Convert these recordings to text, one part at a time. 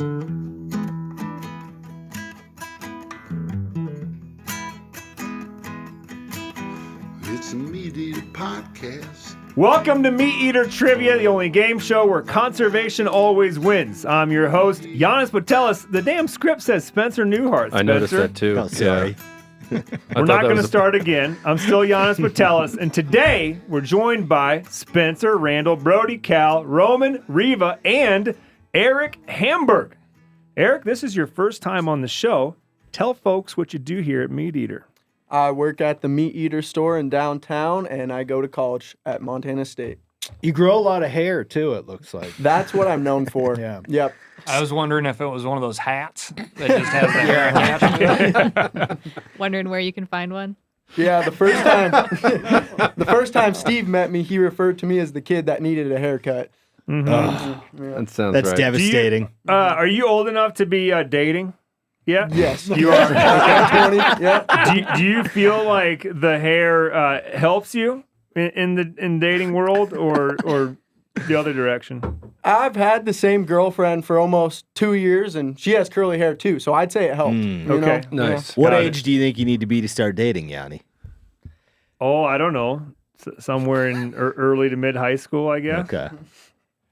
It's a MeatEater podcast. Welcome to MeatEater Trivia, the only game show where conservation always wins. I'm your host, Janis Putelis. The damn script says Spencer Neuharth. I noticed that too. Oh, sorry. Yeah. We're not going to start again. I'm still Janis Putelis, and today we're joined by Spencer, Randall, Brody, Cal, Roman, Reva, and Eric Hamburg. Eric, this is your first time on the show. Tell folks what you do here at MeatEater. I work at the MeatEater store in downtown, and I go to college at Montana State. You grow a lot of hair, too, it looks like. That's what I'm known for. Yeah. Yep. I was wondering if it was one of those hats that just has the hair attached to it. Wondering where you can find one? Yeah, the first time Steve met me, he referred to me as the kid that needed a haircut. Mm-hmm. That sounds That's right. devastating. Are you old enough to be dating? Yeah? Yes. You are. I'm 20. Yep. Do you feel like the hair helps you in dating world or the other direction? I've had the same girlfriend for almost 2 years, and she has curly hair too, so I'd say it helped. Okay. Nice. What Got age do you think you need to be to start dating, Yanni? Oh, I don't know. Somewhere in early to mid high school, I guess. Okay.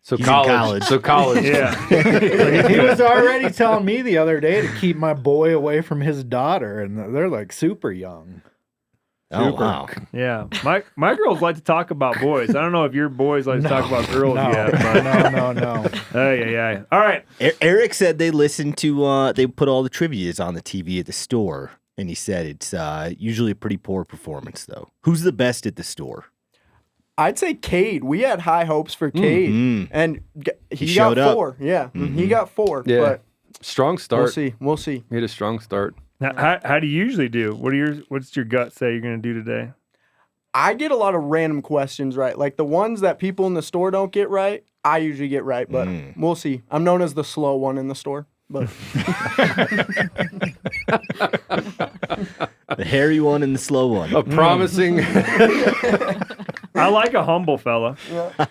So He's in college. So college. Yeah. He was already telling me the other day to keep my boy away from his daughter, and they're like super young. Oh, wow. Yeah. My girls like to talk about boys. I don't know if your boys like to talk about girls yet. But... No. Yeah. All right. Eric said they listened to, they put all the trivias on the TV at the store, and he said it's usually a pretty poor performance, though. Who's the best at the store? I'd say Cade. We had high hopes for Cade, and he got showed up. 4. Yeah, he got 4. Yeah. But Strong start. we'll see. He had a strong start. Now, how do you usually do? What's your gut say you're going to do today? I get a lot of random questions right. Like the ones that people in the store don't get right, I usually get right, but we'll see. I'm known as the slow one in the store. But The hairy one and the slow one. A promising, I like a humble fella.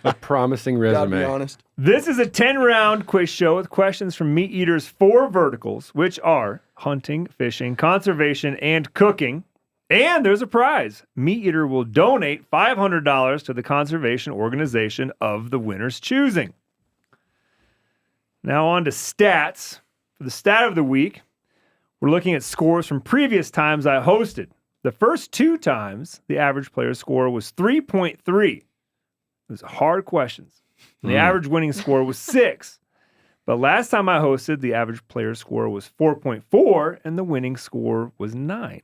a promising gotta be resume. honest. This is a 10-round quiz show with questions from MeatEater's 4 verticals, which are hunting, fishing, conservation, and cooking. And there's a prize. MeatEater will donate $500 to the conservation organization of the winner's choosing. Now on to stats. For the stat of the week, we're looking at scores from previous times I hosted. The first 2 times, the average player score was 3.3. It was hard questions. And the average winning score was 6. But last time I hosted, the average player score was 4.4, and the winning score was 9.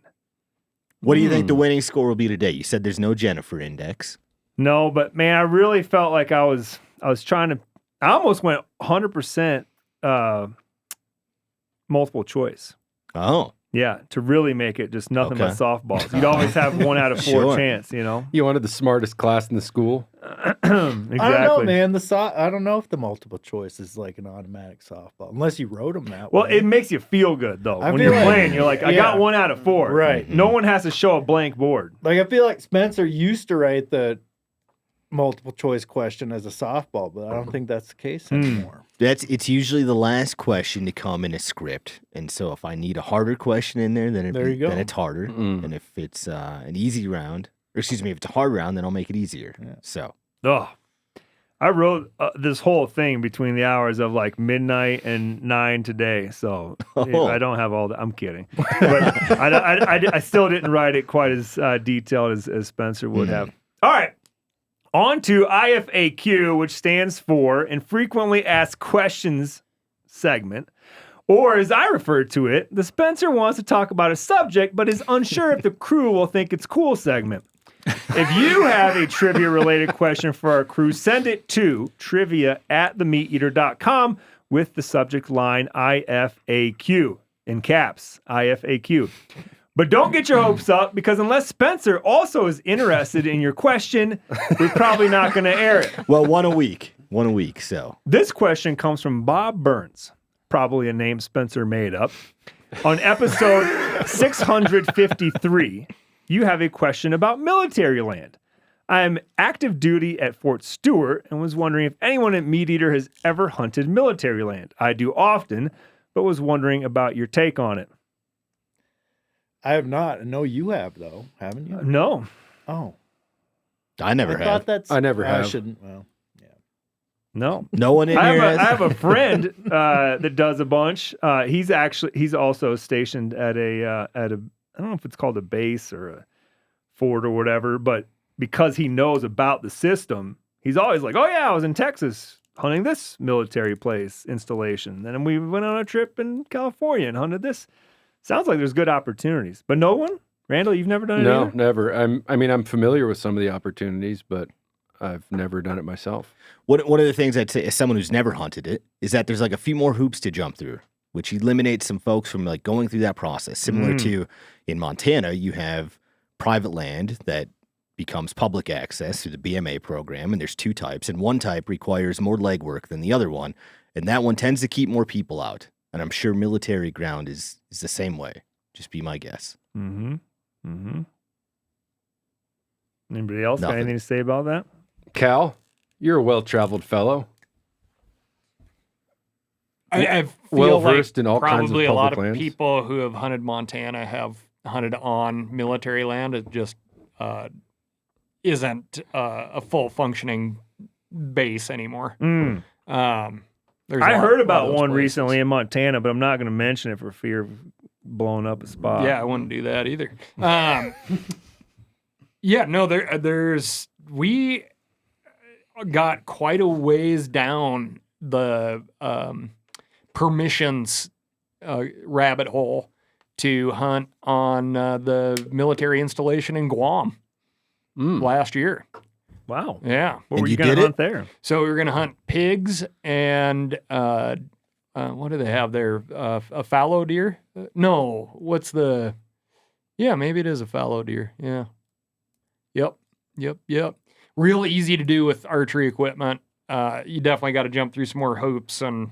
What do you think the winning score will be today? You said there's no Jennifer index. No, but man, I really felt like I was trying to. I almost went 100% multiple choice. Oh. Yeah, to really make it just nothing but Okay. softballs. You'd always have 1 out of 4 Sure. chance, you know? You wanted the smartest class in the school. Exactly. I don't know, man. I don't know if the multiple choice is like an automatic softball, unless you wrote them that Well, way. it makes you feel good, though. I When feel you're like- playing, you're like, I got yeah. 1 out of 4. Right. No one has to show a blank board. Like, I feel like Spencer used to write the multiple choice question as a softball, but I don't think that's the case anymore. It's usually the last question to come in a script. And so if I need a harder question in there, then There you go. then it's harder. And if it's an easy round, or excuse me, if it's a hard round, then I'll make it easier. Yeah. So Oh, I wrote this whole thing between the hours of like midnight and 9 today. So Oh. I don't have all that. I'm kidding. But I still didn't write it quite as detailed as Spencer would have. All right. On to IFAQ, which stands for Infrequently Asked Questions segment. Or as I refer to it, the Spencer wants to talk about a subject, but is unsure if the crew will think it's cool segment. If you have a trivia-related question for our crew, send it to trivia@themeateater.com with the subject line IFAQ, in caps, IFAQ. But don't get your hopes up, because unless Spencer also is interested in your question, we're probably not going to air it. well, one a week, so. This question comes from Bob Burns, probably a name Spencer made up. On episode 653, you have a question about military land. I'm active duty at Fort Stewart and was wondering if anyone at MeatEater has ever hunted military land. I do often, but was wondering about your take on it. I have not. I know you have though, haven't you? No. Oh, I never I have. thought that's. I never I have. shouldn't. Well, No. No one in I here has. have a friend that does a bunch. He's also stationed at a I don't know if it's called a base or a fort or whatever, but because he knows about the system, he's always like, "Oh yeah, I was in Texas hunting this military place installation. Then we went on a trip in California and hunted this." Sounds like there's good opportunities, but no one. Randall, you've never done it No, either? never. I'm familiar with some of the opportunities, but I've never done it myself. One of the things I'd say as someone who's never hunted it is that there's like a few more hoops to jump through, which eliminates some folks from like going through that process. Similar to in Montana, you have private land that becomes public access through the BMA program, and there's two types, and one type requires more legwork than the other one, and that one tends to keep more people out. And I'm sure military ground is the same way. Just be my guess. Mm-hmm. Mm-hmm. Anybody else got Nothing. anything to say about that? Cal, you're a well-traveled fellow. I feel Well-versed like in all kinds of probably a lot public of lands. people who have hunted Montana have hunted on military land. It just isn't a full functioning base anymore. Mm. There's I a lot- heard lot about of those one places. recently in Montana, but I'm not going to mention it for fear of blowing up a spot. Yeah, I wouldn't do that either. Yeah, no, we got quite a ways down the permissions rabbit hole to hunt on the military installation in Guam last year. Wow. Yeah. What And were you you going to did hunt there? So we were going to hunt pigs and what do they have there? A fallow deer? No. What's the? Yeah, maybe it is a fallow deer. Yeah. Yep. Real easy to do with archery equipment. You definitely got to jump through some more hoops and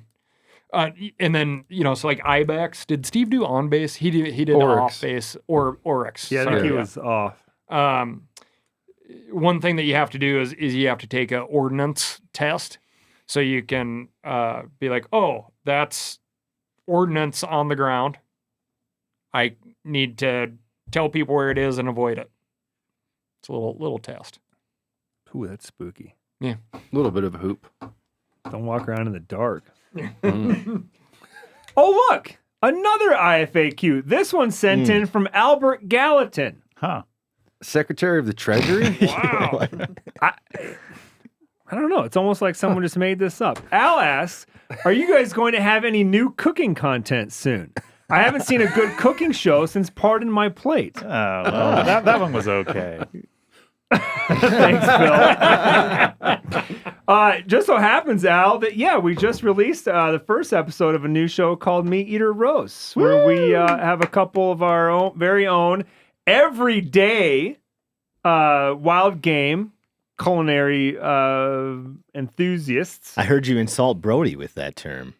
then so like ibex. Did Steve do on base? He did Oryx. off base or oryx. Yeah, I think Sorry, he was off. One thing that you have to do is you have to take an ordnance test, so you can be like, oh, that's ordnance on the ground. I need to tell people where it is and avoid it. It's a little test. Ooh, that's spooky. A little bit of a hoop. Don't walk around in the dark. Oh, look! Another IFAQ. This one sent in from Albert Gallatin. Huh. Secretary of the Treasury? Wow. I don't know. It's almost like someone just made this up. Al asks, are you guys going to have any new cooking content soon? I haven't seen a good cooking show since Pardon My Plate. Oh, well, that one was okay. Thanks, Phil. Just so happens, Al, that, we just released the first episode of a new show called MeatEater Roasts, where we have a couple of our very own everyday wild game culinary enthusiasts. I heard you insult Brody with that term.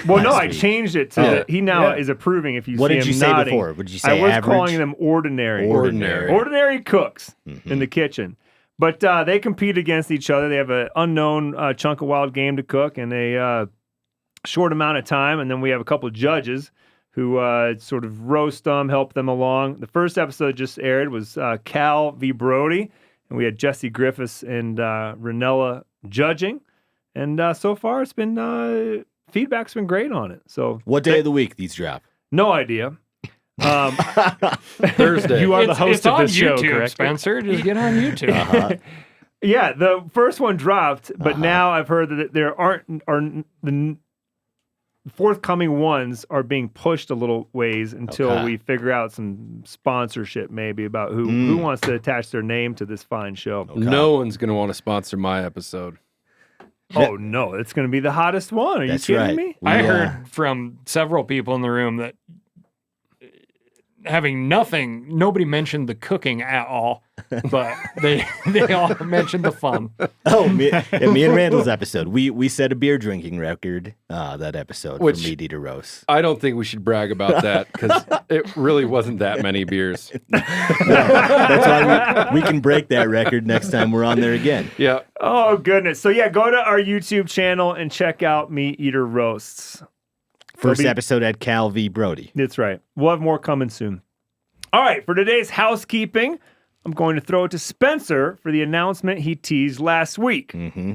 Well, no, last I week. changed it to he now is approving. If you What see did him you say nodding. before? What did you say? I was average? calling them ordinary. Ordinary cooks in the kitchen. But they compete against each other. They have an unknown chunk of wild game to cook in a short amount of time. And then we have a couple of judges who sort of roast them, help them along. The first episode just aired was Cal v. Brody. And we had Jesse Griffiths and Ranella judging. And so far it's been... feedback's been great on it. So What day of the week these drop? no idea. Thursday. You are the host it's of on this show, YouTube, correct? Spencer. Just get on YouTube. Yeah, the first one dropped, but now I've heard that there the forthcoming ones are being pushed a little ways until we figure out some sponsorship maybe about who wants to attach their name to this fine show. No one's going to want to sponsor my episode. Oh no, it's going to be the hottest one. Are That's you kidding right. me? I heard from several people in the room that having nothing. Nobody mentioned the cooking at all, but they all mentioned the fun. Oh, me and Randall's episode. We set a beer drinking record that episode Which- for MeatEater roast. I don't think we should brag about that because it really wasn't that many beers. That's why we can break that record next time we're on there again. Yeah. Oh, goodness. So, yeah, go to our YouTube channel and check out MeatEater Roasts. First be- episode at Cal v. Brody. That's right. We'll have more coming soon. All right, for today's housekeeping, I'm going to throw it to Spencer for the announcement he teased last week. Mm-hmm.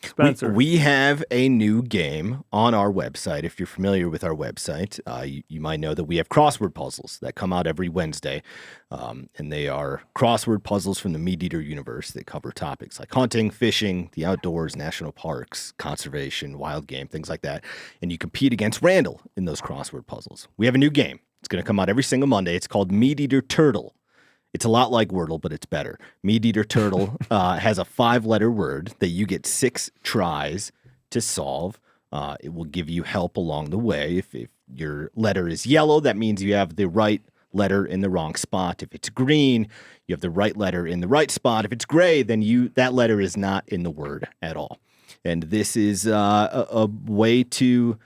Spencer. We have a new game on our website. If you're familiar with our website, you might know that we have crossword puzzles that come out every Wednesday. And they are crossword puzzles from the MeatEater universe that cover topics like hunting, fishing, the outdoors, national parks, conservation, wild game, things like that. And you compete against Randall in those crossword puzzles. We have a new game. It's going to come out every single Monday. It's called MeatEater Turtle. It's a lot like Wordle, but it's better. MeatEater Turtle has a 5-letter word that you get 6 tries to solve. It will give you help along the way. If your letter is yellow, that means you have the right letter in the wrong spot. If it's green, you have the right letter in the right spot. If it's gray, then that letter is not in the word at all. And this is a way to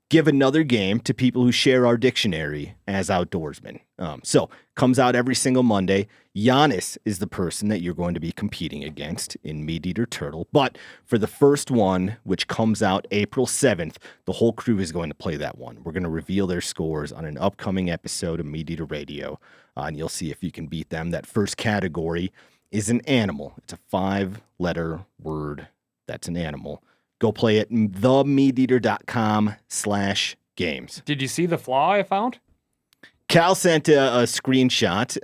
give another game to people who share our dictionary as outdoorsmen. So comes out every single Monday. Janis is the person that you're going to be competing against in MeatEater Turtle. But for the first one, which comes out April 7th, the whole crew is going to play that one. We're going to reveal their scores on an upcoming episode of MeatEater Radio, and you'll see if you can beat them. That first category is an animal. It's a 5-letter word that's an animal. Go play it in themeateater.com/games. Did you see the flaw I found? Cal sent a screenshot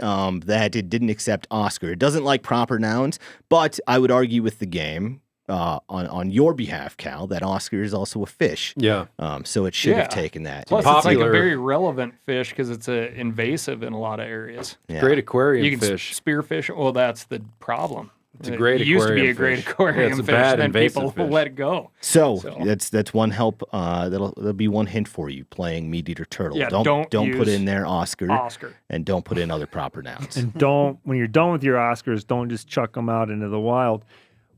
that it didn't accept Oscar. It doesn't like proper nouns, but I would argue with the game on your behalf, Cal, that Oscar is also a fish. Yeah. So it should have Yeah. taken that. Plus, it's like a Popular. very relevant fish because it's invasive in a lot of areas. Yeah. Great aquarium You can fish. spearfish. Well, that's the problem. It's a great It used to be a aquarium great fish. aquarium Yeah, it's a fish, bad then invasive people fish. let it go. So, So- that's one help. That'll be one hint for you playing MeatEater Turtle. Yeah, don't put use in there Oscar, Oscar. and don't put in other proper nouns. And when you're done with your Oscars, don't just chuck them out into the wild.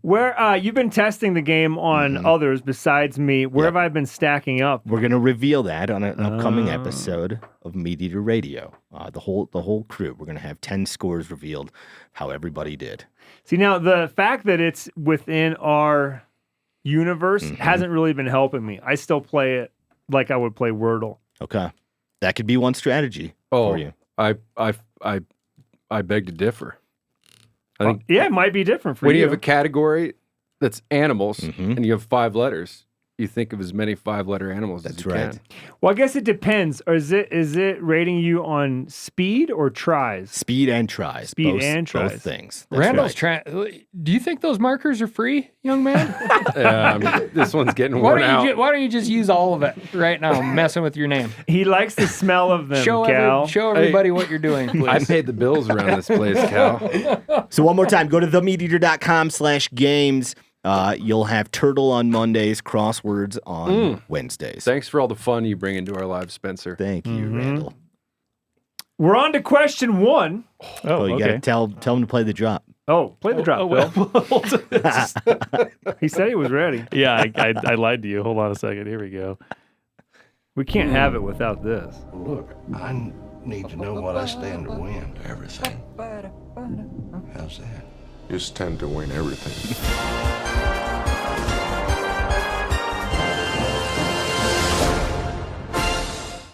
Where you've been testing the game on others besides me, where have I been stacking up? We're gonna reveal that on an upcoming episode of MeatEater Radio. The whole crew. We're gonna have 10 scores revealed, how everybody did. See, now the fact that it's within our universe hasn't really been helping me. I still play it like I would play Wordle. Okay, that could be one strategy Oh, for you. I beg to differ. I think Yeah, it might be different for when you. you have a category that's animals Mhm. and you have 5 letters, you think of as many 5-letter animals as That's you right. can. Well, I guess it depends. Or is it rating you on speed or tries? Speed and tries. Speed both, and tries. Both things. That's Randall's right. trying. Do you think those markers are free, young man? This one's getting why worn don't out. you why don't you just use all of it right now, messing with your name? He likes the smell of them, Cal. Show everybody what you're doing, please. I paid the bills around this place, Cal. So one more time, go to themeateater.com/games. You'll have Turtle on Mondays, crosswords on Wednesdays. Thanks for all the fun you bring into our lives, Spencer. Thank you, Randall. We're on to question 1. Oh, you gotta tell him to play the drop. Oh, play the drop, Bill. He said he was ready. Yeah, I lied to you. Hold on a second. Here we go. We can't have it without this. Look, I need to know what I stand to win. Everything. How's that? You stand to win everything.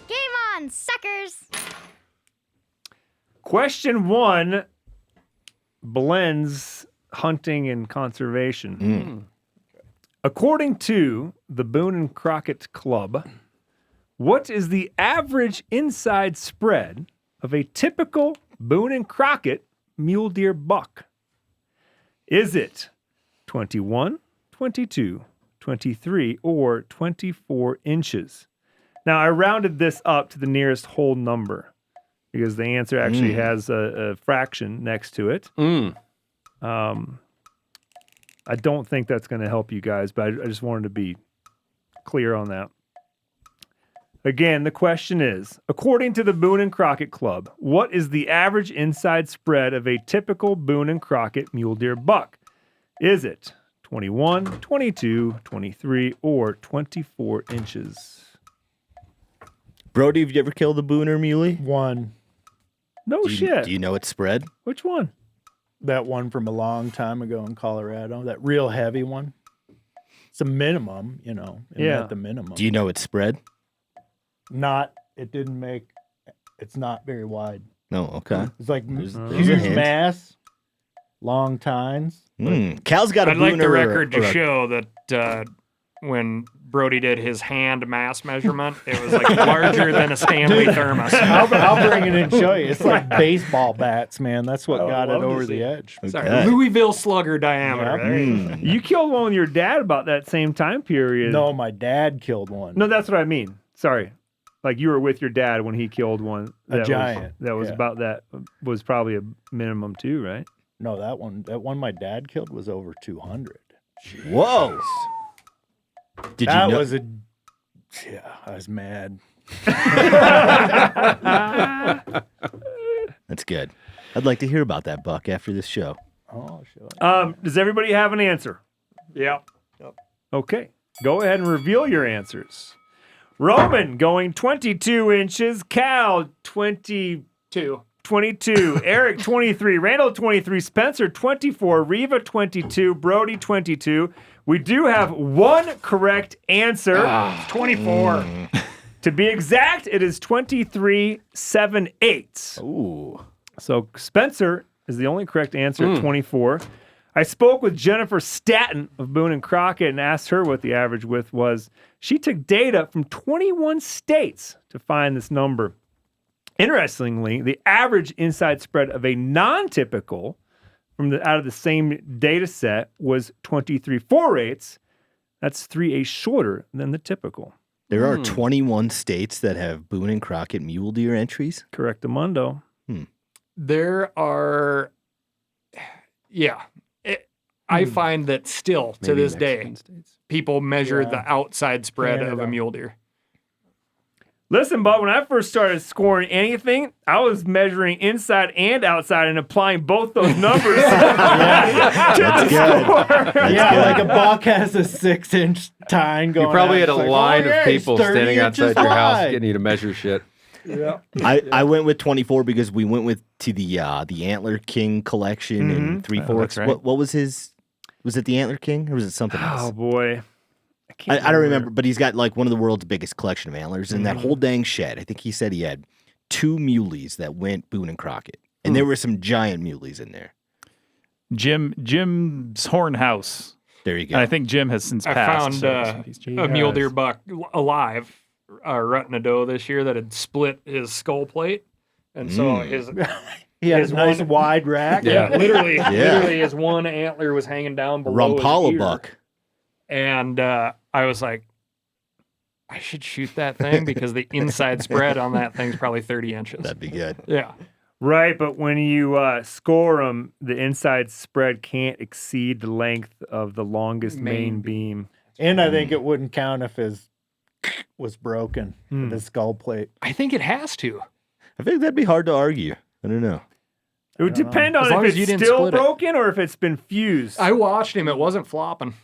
Game on, suckers! Question 1 blends hunting and conservation. According to the Boone and Crockett Club, what is the average inside spread of a typical Boone and Crockett mule deer buck? Is it 21, 22, 23, or 24 inches? Now, I rounded this up to the nearest whole number because the answer actually has a fraction next to it. I don't think that's going to help you guys, but I just wanted to be clear on that. Again, the question is, according to the Boone and Crockett Club, what is the average inside spread of a typical Boone and Crockett mule deer buck? Is it 21, 22, 23, or 24 inches? Brody, have you ever killed a Boone or muley? One. No shit. Do you know its spread? Which one? That one from a long time ago in Colorado. That real heavy one. It's a minimum, Yeah. At the minimum. Do you know its spread? It's not very wide. No, okay. It's like There's a huge hint. mass, long tines. Cal's got a I'd like the Boone or a- record or to a- show that when Brody did his hand mass measurement, it was like larger than a Stanley thermos. I'll bring it in and show you. It's like baseball bats, man. That's what got it love to over see the it. edge. Sorry, Louisville slugger diameter. Yep. There you go. You killed one with your dad about that same time period. No, my dad killed one. No, that's what I mean. Sorry. Like you were with your dad when he killed one. A giant, That was yeah. about that. Was probably a minimum too, right? No, that one my dad killed was over 200. Whoa. Did That you know? was I was mad. That's good. I'd like to hear about that buck after this show. Oh, sure. Does everybody have an answer? Yeah. Okay. Go ahead and reveal your answers. Roman going 22 inches. Cal 22. 22. Eric 23. Randall 23. Spencer 24. Reva 22. Brody 22. We do have one correct answer. 24. To be exact, it is 23.78. Ooh. So Spencer is the only correct answer at 24. I spoke with Jennifer Statton of Boone and Crockett and asked her what the average width was. She took data from 21 states to find this number. Interestingly, the average inside spread of a non-typical out of the same data set was 23.48. That's 3/8 shorter than the typical. There are 21 states that have Boone and Crockett mule deer entries. Correctamundo. There are, I find that still to Maybe this Mexican day, states. people measure the outside spread of Canada. a mule deer. Listen, Bud, when I first started scoring anything, I was measuring inside and outside and applying both those numbers to the score. Like a buck has a 6-inch tine going. You probably out. had a It's like, line oh, yeah, of people it's 30 standing outside inches your house wide. getting you to measure shit. I went with 24 because we went to the Antler King collection in Three Forks. that's right. What was his? Was it the Antler King or was it something else? Oh, boy. I don't remember, but he's got like one of the world's biggest collection of antlers. And that whole dang shed, I think he said he had 2 muleys that went Boone and Crockett. And there were some giant muleys in there. Jim's Horn House. There you go. And I think Jim has since I passed. found a mule deer buck alive, rutting a doe this year that had split his skull plate. And so his He had his a nice one- wide rack. literally his one antler was hanging down below his Rampala ear. buck. And I was like, I should shoot that thing because the inside spread on that thing's probably 30 inches. That'd be good. Yeah. Right, but when you score them, the inside spread can't exceed the length of the longest main beam. And I think it wouldn't count if his was broken with his skull plate. I think it has to. I think that'd be hard to argue. I don't know. It would depend As on long if as you it's didn't still split it. broken or if it's been fused. I watched him. It wasn't flopping.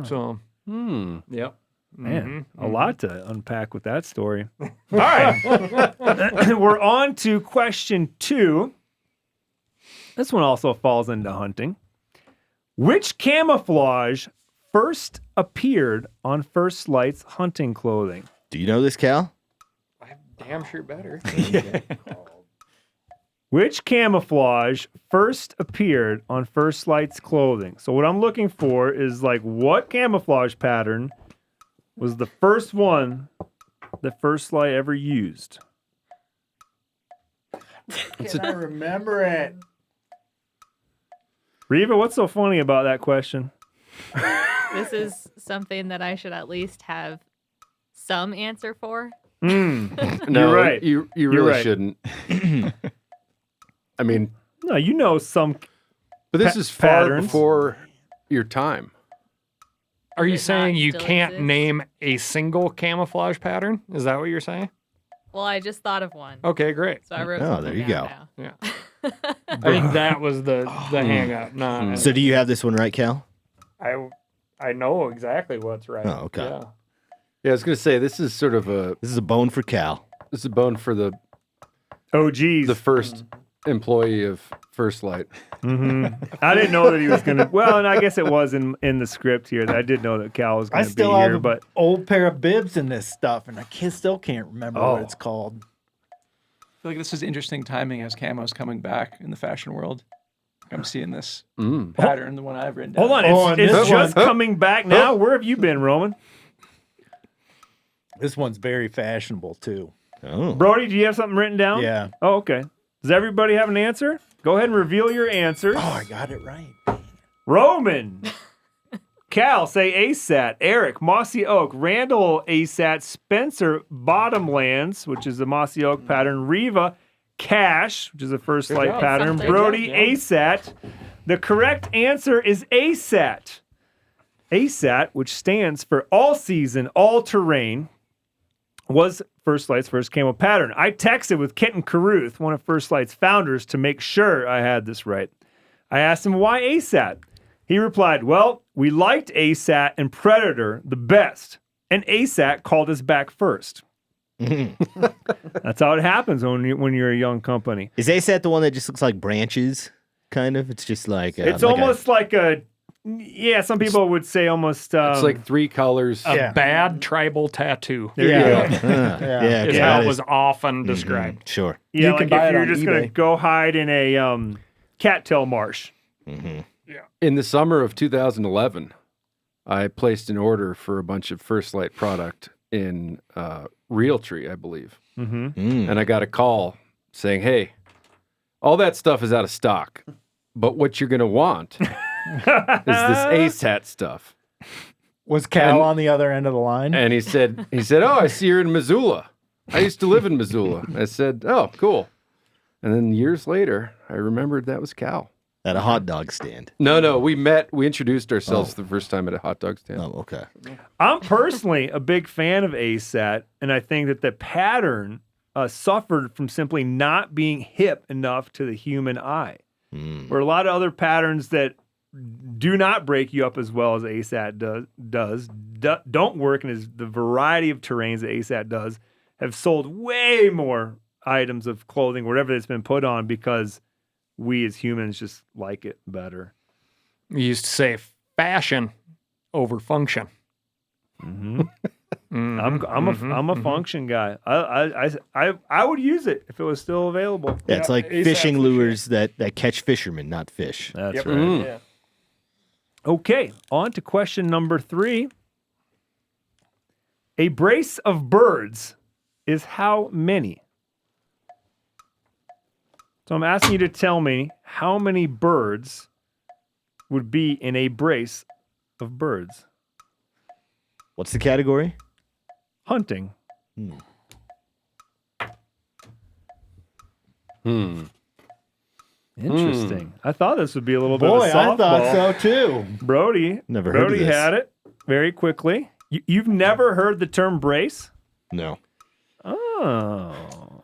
So, yep. Man, a lot to unpack with that story. All right. We're on to question 2. This one also falls into hunting. Which camouflage first appeared on First Light's hunting clothing? Do you know this, Cal? I'm damn sure better. Which camouflage first appeared on First Light's clothing? So what I'm looking for is like what camouflage pattern was the first one that First Light ever used? I remember it. Reva, what's so funny about that question? This is something that I should at least have some answer for. No, You're right. You You're really right. shouldn't. I mean, No, you know some. but this Pa- is far patterns. before your time. Are you it saying not you still can't exist? name a single camouflage pattern? Is that what you're saying? Well, I just thought of one. Okay, great. So I wrote Oh, something there you down go. now. Yeah. I think that was the hang up. No, So do you have this one right, Cal? I know exactly what's right. Oh, okay. Yeah. Yeah, I was going to say this is sort of a This is a bone for Cal. this is a bone for the OGs. first employee of First Light. I didn't know that he was going to. Well, and I guess it was in the script here. That I did know that Cal was I going to be still have here, an but old pair of bibs in this stuff, and I still can't remember Oh. what it's called. I feel like this is interesting timing as camo's coming back in the fashion world. I'm seeing this pattern, the one I've written down. hold on. Oh, It's, and it's this just one- coming back now. Where have you been, Roman? This one's very fashionable too. Oh. Brody, do you have something written down? Yeah. Oh, okay. Does everybody have an answer? Go ahead and reveal your answers. Oh, I got it right. Roman. Cal, say ASAT. Eric, Mossy Oak. Randall, ASAT. Spencer, Bottomlands, which is a Mossy Oak pattern. Reva, Cash, which is a First Light job. pattern. Something. Brody, Yeah. ASAT. The correct answer is ASAT. ASAT, which stands for All Season, All Terrain, was First Light's first camo pattern. I texted with Kenton Caruth, one of First Light's founders, to make sure I had this right. I asked him why ASAT. He replied, well, we liked ASAT and Predator the best, and ASAT called us back first. That's how it happens when you're a young company. Is ASAT the one that just looks like branches, kind of? It's just like... It's like almost like a, yeah, some people would say almost... It's like three colors. A Yeah. bad tribal tattoo there you go. yeah, is okay, how that it is- was often described. Sure. Yeah, You can like buy if it you're on just going to eBay. go hide in a cattail marsh. In the summer of 2011, I placed an order for a bunch of First Light product in Realtree, I believe. Mm-hmm. And I got a call saying, hey, all that stuff is out of stock, but what you're going to want is this ASAT stuff. Was Cal And- on the other end of the line? And he said, oh, I see you're in Missoula. I used to live in Missoula. I said, oh, cool. And then years later, I remembered that was Cal. At a hot dog stand. No, we introduced ourselves the first time at a hot dog stand. Oh, okay. I'm personally a big fan of ASAT, and I think that the pattern suffered from simply not being hip enough to the human eye. Where a lot of other patterns that do not break you up as well as ASAT don't work, and is the variety of terrains that ASAT does have sold way more items of clothing, whatever that's been put on, because we as humans just like it better. We used to say fashion over function. I'm a function guy. I would use it if it was still available. Yeah, it's like ASAP fishing for lures that catch fishermen, not fish. That's Yep. right. Yeah. Okay, on to question number 3. A brace of birds is how many? So I'm asking you to tell me how many birds would be in a brace of birds. What's the category? Hunting. Interesting. I thought this would be a little bit of Boy, a softball. I thought so too. Brody. Never heard of Brody this. had it very quickly. You've never heard the term brace? No. Oh.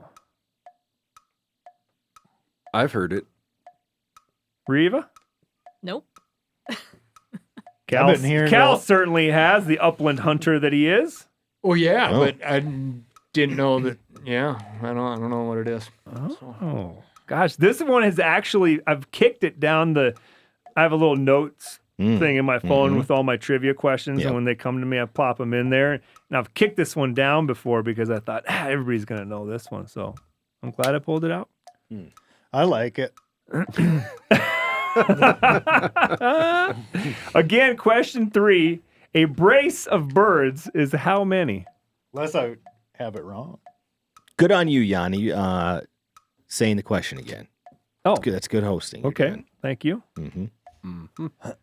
I've heard it. Reva? Nope. Cal, been hearing Cal about- certainly has, the upland hunter that he is. Well, yeah, Oh. but I didn't know that. Yeah, I don't know what it is. Oh, gosh. This one has actually, I've kicked it down I have a little notes thing in my phone with all my trivia questions. Yep. And when they come to me, I plop them in there. And I've kicked this one down before because I thought, everybody's going to know this one. So I'm glad I pulled it out. I like it. Again, question 3. A brace of birds is how many? Unless I have it wrong. Good on you, Yanni, saying the question again. Oh, That's good hosting. You're okay. doing. Thank you. Mm-hmm.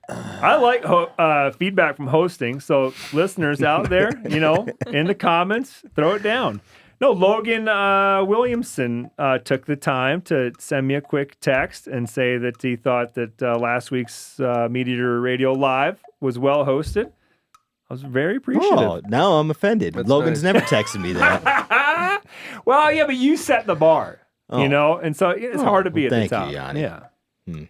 I like feedback from hosting. So listeners out there, in the comments, throw it down. No, Logan Williamson took the time to send me a quick text and say that he thought that last week's MeatEater Radio Live was well hosted. I was very appreciative. Oh, now I'm offended. That's Logan's nice. never texted me that. Well, yeah, but you set the bar, Oh. you know, and so it's hard to be well, at the thank top. you, Yanni. Yeah. I'm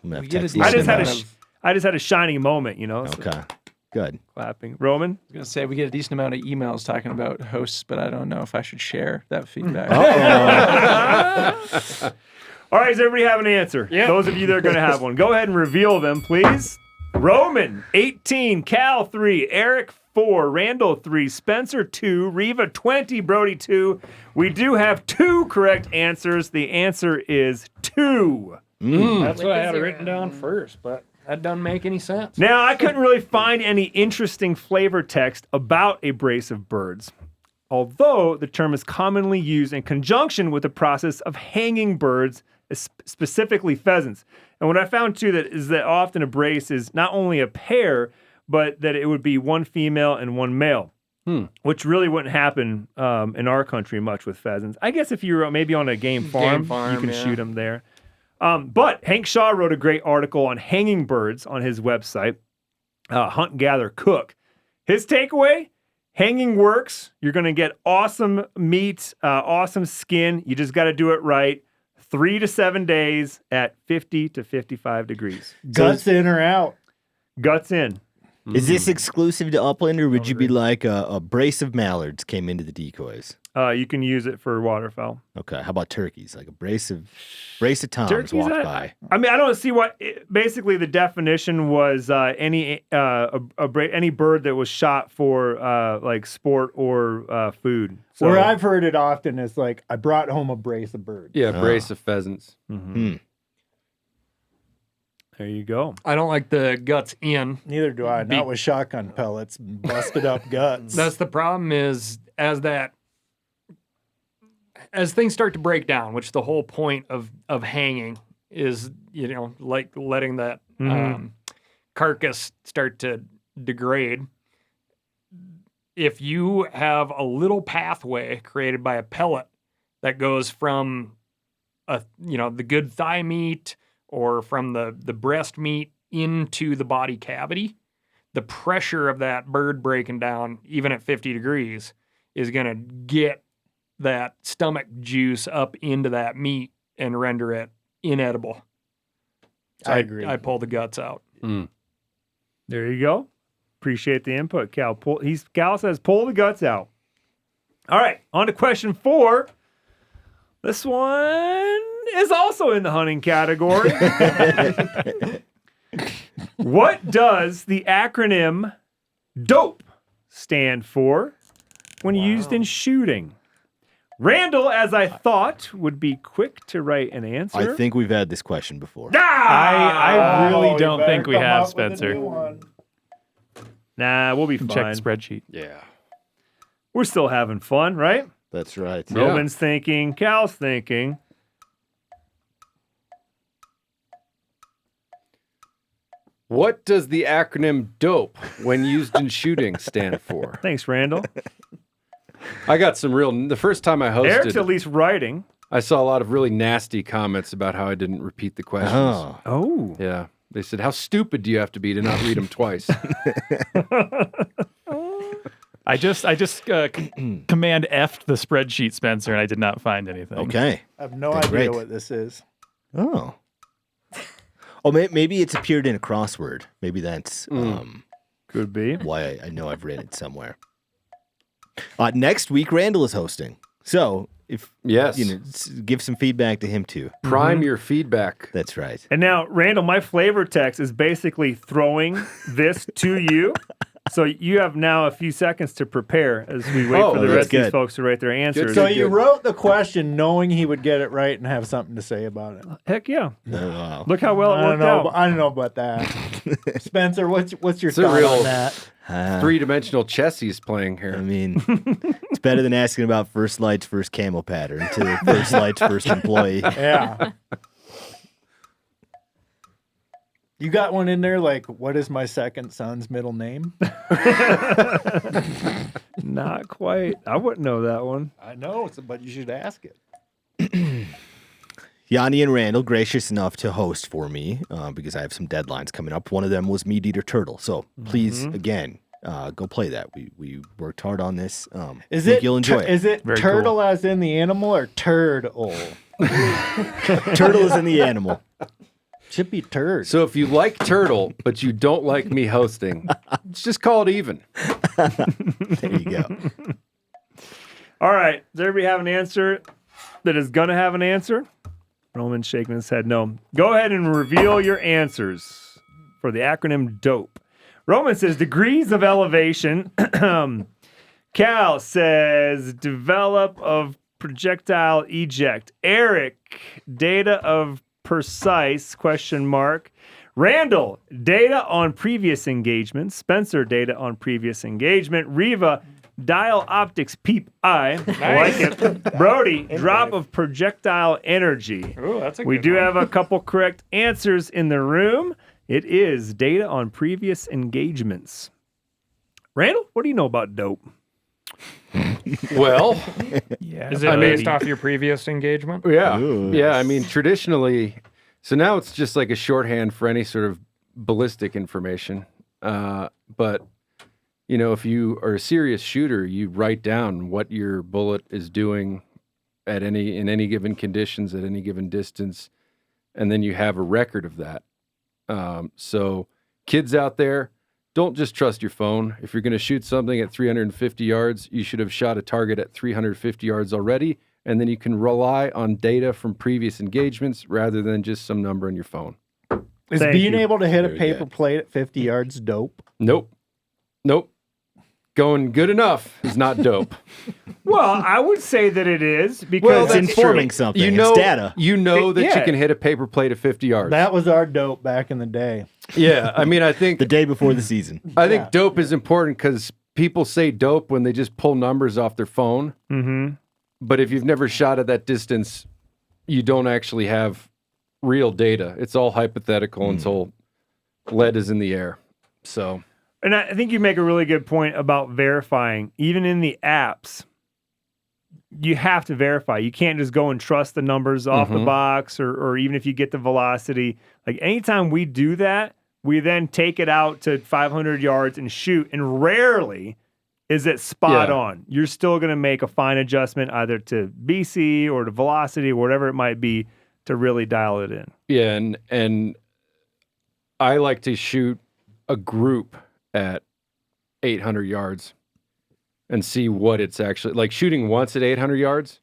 gonna have We to get a text I decent just had a amount sh- of- I just had a shining moment, you know. so Okay, good. clapping. Roman. I was gonna say we get a decent amount of emails talking about hosts, but I don't know if I should share that feedback. All right, does everybody have an answer? Yeah. Those of you that are going to have one, go ahead and reveal them, please. Roman, 18. Cal, 3. Eric, 4. Randall, 3. Spencer, 2. Reva, 20. Brody, 2. We do have 2 correct answers. The answer is 2. That's With what I the had zero. written down first, but that doesn't make any sense. Now, I couldn't really find any interesting flavor text about a brace of birds, although the term is commonly used in conjunction with the process of hanging birds, specifically pheasants. And what I found too is that often a brace is not only a pair, but that it would be one female and one male, which really wouldn't happen in our country much with pheasants. I guess if you're maybe on a game farm, you farm, can yeah. shoot them there. But Hank Shaw wrote a great article on hanging birds on his website, Hunt, Gather, Cook. His takeaway, hanging works. You're going to get awesome meat, awesome skin. You just got to do it right. 3 to 7 days at 50 to 55 degrees. Guts in or out? Guts in. Is this exclusive to Upland, or would you be like a brace of mallards came into the decoys? You can use it for waterfowl. Okay, how about turkeys? Like a brace of toms Turkeys, walked by. I mean, I don't see what. Basically, the definition was any bird that was shot for like sport or food. So, Where I've heard it often is like, I brought home a brace of birds. Yeah, brace of pheasants. there you go. I don't like the guts in. Neither do I. Not with shotgun pellets and busted up guts. That's the problem is as things start to break down, which the whole point of hanging is, you know, like letting that carcass start to degrade. If you have a little pathway created by a pellet that goes from the good thigh meat or from the breast meat into the body cavity, the pressure of that bird breaking down, even at 50 degrees, is going to get that stomach juice up into that meat and render it inedible. So I agree. I pull the guts out. There you go. Appreciate the input, Cal. Cal says pull the guts out. All right, on to question 4. This one is also in the hunting category. What does the acronym DOPE stand for when used in shooting? Randall, as I thought, would be quick to write an answer. I think we've had this question before. I really you don't better think we come have, up with a new Spencer. one. Nah, we'll be fine. Check the spreadsheet. Yeah. We're still having fun, right? That's right. Yeah. Roman's thinking, Cal's thinking. What does the acronym DOPE when used in shooting stand for? Thanks, Randall. I got some the first time I hosted, Eric's at least writing. I saw a lot of really nasty comments about how I didn't repeat the questions. Oh. Yeah. They said, how stupid do you have to be to not read them twice? I just command F'd the spreadsheet, Spencer, and I did not find anything. Okay. I have no Then idea great. what this is. Oh. Oh, maybe it's appeared in a crossword. Maybe that's Could be. why I know I've read it somewhere. Next week, Randall is hosting. So if Yes. give some feedback to him too. Prime your feedback. That's right. And now, Randall, my flavor text is basically throwing this to you. So you have now a few seconds to prepare as we wait for the that's rest of these good. folks to write their answers. So you wrote the question knowing he would get it right and have something to say about it. Heck yeah. Oh, wow. Look how well it I don't worked know. out. I don't know about that. Spencer, what's your It's a thought real- on that? Three-dimensional chess he's playing here. I mean, it's better than asking about First Light's first camo pattern to First Light's first employee. Yeah. You got one in there like, what is my second son's middle name? Not quite. I wouldn't know that one. I know, but you should ask it. Yanni and Randall, gracious enough to host for me because I have some deadlines coming up. One of them was MeatEater Turtle. So please, again, go play that. We worked hard on this. You'll enjoy it. Is it Very turtle as in the animal or turd-ole? Turtle is in the animal. Should be turd. So if you like turtle, but you don't like me hosting, let's just call it even. There you go. All right. Does everybody have an answer that is going to have an answer? Roman's shaking his head no. Go ahead and reveal your answers for the acronym DOPE. Roman says degrees of elevation. Cal says develop of projectile eject. Eric, data of precise ? Randall, data on previous engagement. Spencer, data on previous engagement. Reva, dial optics peep eye. I like it. Brody, drop of projectile energy. Ooh, that's a We good do one. have a couple correct answers in the room. It is data on previous engagements. Randall, what do you know about dope? Well, Yeah. Is it based off your previous engagement? yeah. Ooh. Yeah, I mean, traditionally, so now it's just like a shorthand for any sort of ballistic information. But, you know, if you are a serious shooter, you write down what your bullet is doing in any given conditions, at any given distance, and then you have a record of that. So kids out there, don't just trust your phone. If you're going to shoot something at 350 yards, you should have shot a target at 350 yards already, and then you can rely on data from previous engagements rather than just some number on your phone. Is Thank being you. able to hit a Very paper good. plate at 50 yards dope? Nope. Going good enough is not dope. Well, I would say that it is because Well, It's that's informing true. something. You know, It's data. You know that Yeah. you can hit a paper plate at 50 yards. That was our dope back in the day. Yeah, I mean, I think The day before the season. dope is important because people say dope when they just pull numbers off their phone. Mhm. But if you've never shot at that distance, you don't actually have real data. It's all hypothetical until lead is in the air. So, And I think you make a really good point about verifying. Even in the apps, you have to verify. You can't just go and trust the numbers off the box or even if you get the velocity. Like anytime we do that, we then take it out to 500 yards and shoot. And rarely is it spot Yeah. on. You're still going to make a fine adjustment either to BC or to velocity or whatever it might be to really dial it in. yeah, and I like to shoot a group at 800 yards and see what it's actually like. Shooting once at 800 yards,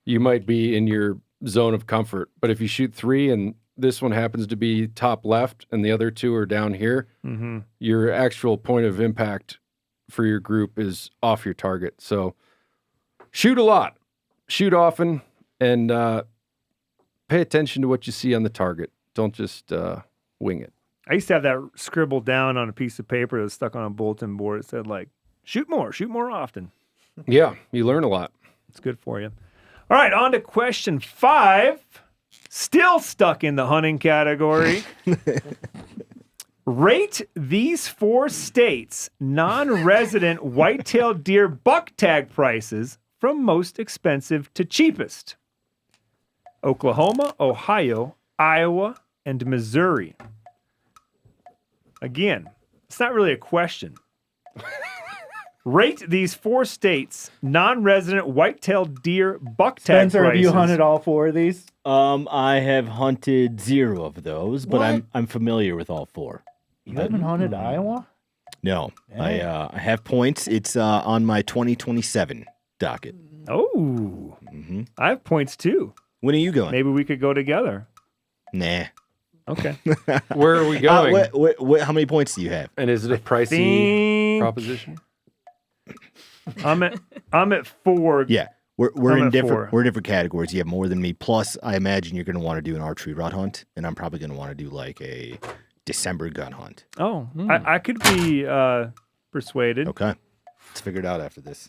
you might be in your zone of comfort. But if you shoot three and this one happens to be top left and the other two are down here, your actual point of impact for your group is off your target. So shoot a lot, shoot often, and pay attention to what you see on the target. Don't just wing it. I used to have that scribbled down on a piece of paper that was stuck on a bulletin board. It said like, shoot more often. Yeah, you learn a lot. It's good for you. All right, on to question 5. Still stuck in the hunting category. Rate these 4 states' non-resident white-tailed deer buck tag prices from most expensive to cheapest. Oklahoma, Ohio, Iowa, and Missouri. Again, it's not really a question. Rate these 4 states' non-resident white-tailed deer buck tag Spencer, prices. have you hunted all 4 of these? I have hunted 0 of those, but What? I'm familiar with all 4. You haven't hunted Iowa? No, I have points. It's on my 2027 docket. Oh, I have points too. When are you going? Maybe we could go together. Nah. Okay. Where are we going? How many points do you have? And is it a pricey think- proposition? I'm at 4. Yeah, we're I'm in at different 4. we're in different categories. You have more than me. Plus, I imagine you're going to want to do an archery rut hunt, and I'm probably going to want to do like a December gun hunt. Oh, I could be persuaded. Okay, let's figure it out after this.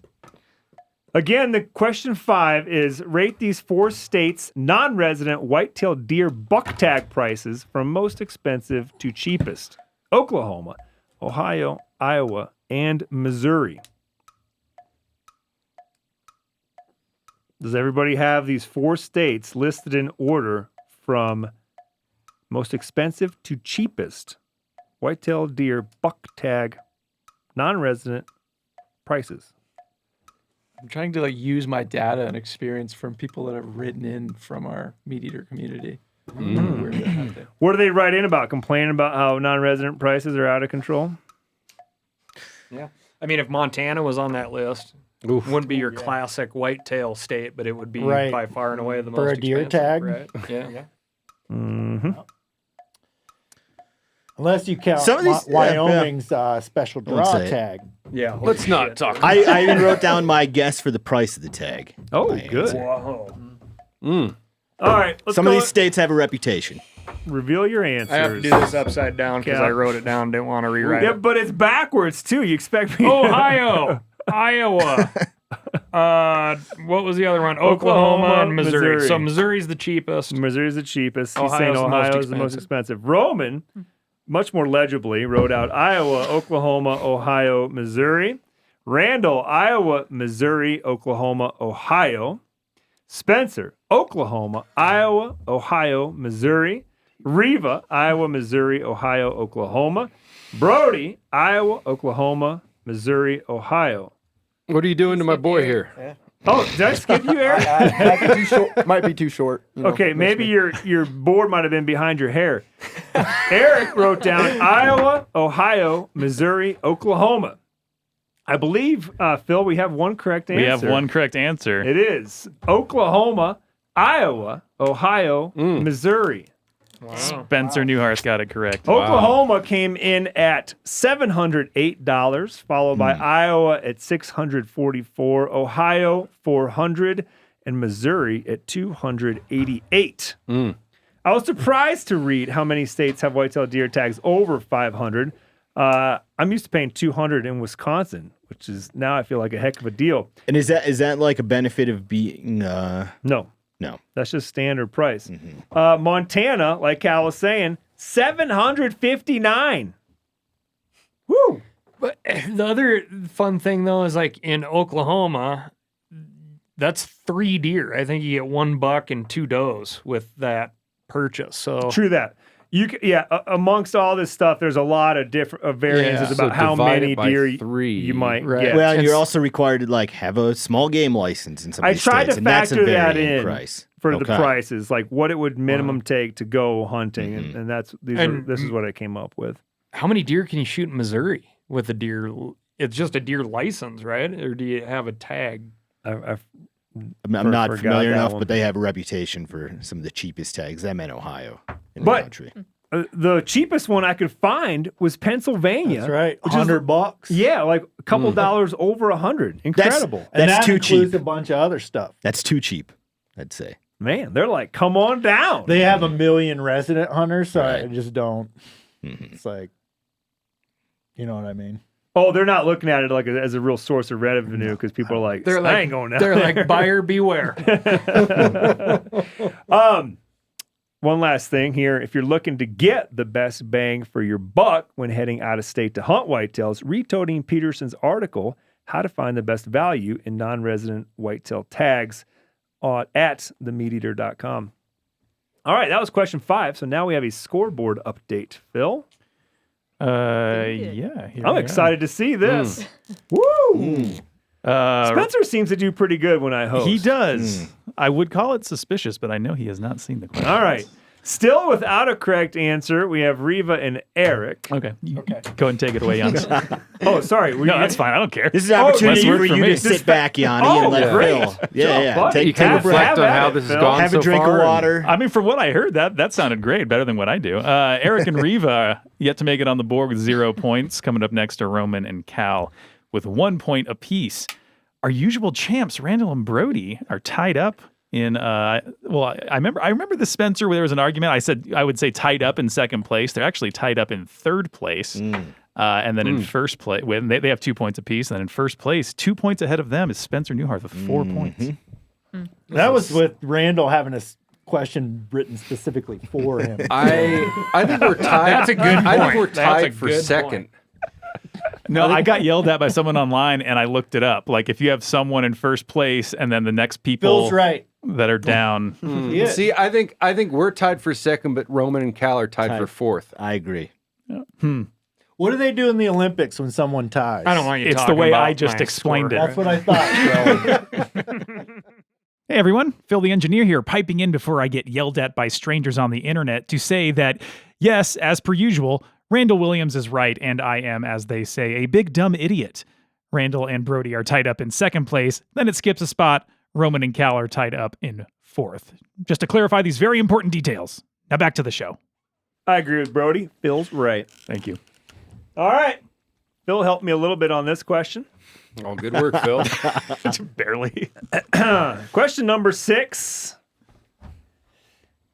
Again, the question 5 is rate these 4 states' non-resident white-tailed deer buck tag prices from most expensive to cheapest. Oklahoma, Ohio, Iowa, and Missouri. Does everybody have these 4 states listed in order from most expensive to cheapest? Whitetail deer, buck tag, non-resident prices. I'm trying to use my data and experience from people that have written in from our MeatEater community. Where they're hunting. What do they write in about? Complaining about how non-resident prices are out of control? Yeah. I mean, if Montana was on that list, it wouldn't be your classic whitetail state, but it would be by far and away the For most a deer expensive, tag? Right? Yeah. Mm-hmm. Unless you count Some of these- Wyoming's special Don't draw say it. tag. Yeah. Let's not talk. I even wrote down my guess for the price of the tag. Oh, My good. answer. Whoa. All right. Let's Some of go. these states have a reputation. Reveal your answers. I have to do this upside down because I wrote it down. Didn't want to rewrite Yeah, it. but it's backwards too. You expect me? Ohio, Iowa. What was the other one? Oklahoma and Missouri. So Missouri's the cheapest. Missouri's the cheapest. He's Ohio's saying the most Ohio's the most expensive. Roman, much more legibly, wrote out Iowa, Oklahoma, Ohio, Missouri. Randall, Iowa, Missouri, Oklahoma, Ohio. Spencer, Oklahoma, Iowa, Ohio, Missouri. Reva, Iowa, Missouri, Ohio, Oklahoma. Brody, Iowa, Oklahoma, Missouri, Ohio. What are you doing to my boy here? Oh, did I skip you, Eric? Might be too short. Okay, maybe your board might have been behind your hair. Eric wrote down Iowa, Ohio, Missouri, Oklahoma. I believe, Phil, we have one correct answer. We have one correct answer. It is Oklahoma, Iowa, Ohio, Missouri. Wow. Spencer Neuharth got it correct. Oklahoma came in at $708, followed by Iowa at $644, Ohio $400, and Missouri at $288. I was surprised to read how many states have whitetail deer tags over 500. I'm used to paying $200 in Wisconsin, which is now I feel like a heck of a deal. And is that like a benefit of being? No, that's just standard price. Montana, like Cal was saying, $759. Woo! But the other fun thing though is like in Oklahoma, that's 3 deer. I think you get 1 buck and 2 does with that purchase. So True that. Amongst all this stuff, there's a lot of different variances about how many deer you might get. Well, and you're also required to have a small game license in some of I these tried states, to and that's a factor that varying in price. for the prices, like what it would minimum take to go hunting, and this is what I came up with. how many deer can you shoot in Missouri with a deer? It's just a deer license, right? Or do you have a tag? I'm not familiar enough, but they have a reputation for some of the cheapest tags. I'm in Ohio in the country. The cheapest one I could find was Pennsylvania. That's right, which is- $100. Yeah, like a couple dollars over $100. Incredible. And That's that too includes cheap. a bunch of other stuff. That's too cheap, I'd say. Man, they're like, come on down. They have 1 million resident hunters, so I just don't. It's like, you know what I mean? Oh, they're not looking at it like as a real source of revenue because people are like, They're I like, ain't going down they're there. like, buyer beware. One last thing here. If you're looking to get the best bang for your buck when heading out of state to hunt whitetails, read Tony Peterson's article, How to Find the Best Value in Non-Resident Whitetail Tags at themeateater.com. All right, that was question 5. So now we have a scoreboard update. Phil? Yeah. I'm excited to see this. Woo! Spencer seems to do pretty good when I host. He does. I would call it suspicious, but I know he has not seen the question. All right. Still without a correct answer, we have Reva and Eric. Okay. Go and take it away, Jans. Oh, sorry. No, that's fine. I don't care. This is an opportunity Less for work you me. to sit back, Yanni, and let Phil. Yeah. You can reflect on how this has gone Have so a drink far. of water. I mean, for what I heard, that sounded great, better than what I do. Eric and Reva yet to make it on the board with 0 points. Coming up next are Roman and Cal with 1 point apiece. Our usual champs, Randall and Brody, are tied up in. I remember the Spencer where there was an argument. I said I would say tied up in second place. They're actually tied up in third place, and then in first place, they have 2 points apiece. And then in first place, 2 points ahead of them is Spencer Neuharth with 4 points. That was with Randall having a question written specifically for him. I think we're tied. That's a good point. I think we're That's a tied for good second. No, I got yelled at by someone online, and I looked it up. Like, if you have someone in first place, and then the next people Bill's right. that are down. Yeah. See, I think we're tied for second, but Roman and Cal are tied for fourth. I agree. What do they do in the Olympics when someone ties? I don't want you It's talking the way about I just my explained score. it. That's what I thought. Hey everyone, Phil the engineer here, piping in before I get yelled at by strangers on the internet to say that, yes, as per usual, Randall Williams is right, and I am, as they say, a big dumb idiot. Randall and Brody are tied up in second place, then it skips a spot. Roman and Cal are tied up in fourth. Just to clarify these very important details. Now back to the show. I agree with Brody. Phil's right. Thank you. All right. Phil helped me a little bit on this question. Oh, good work, Phil. Barely. Question number 6.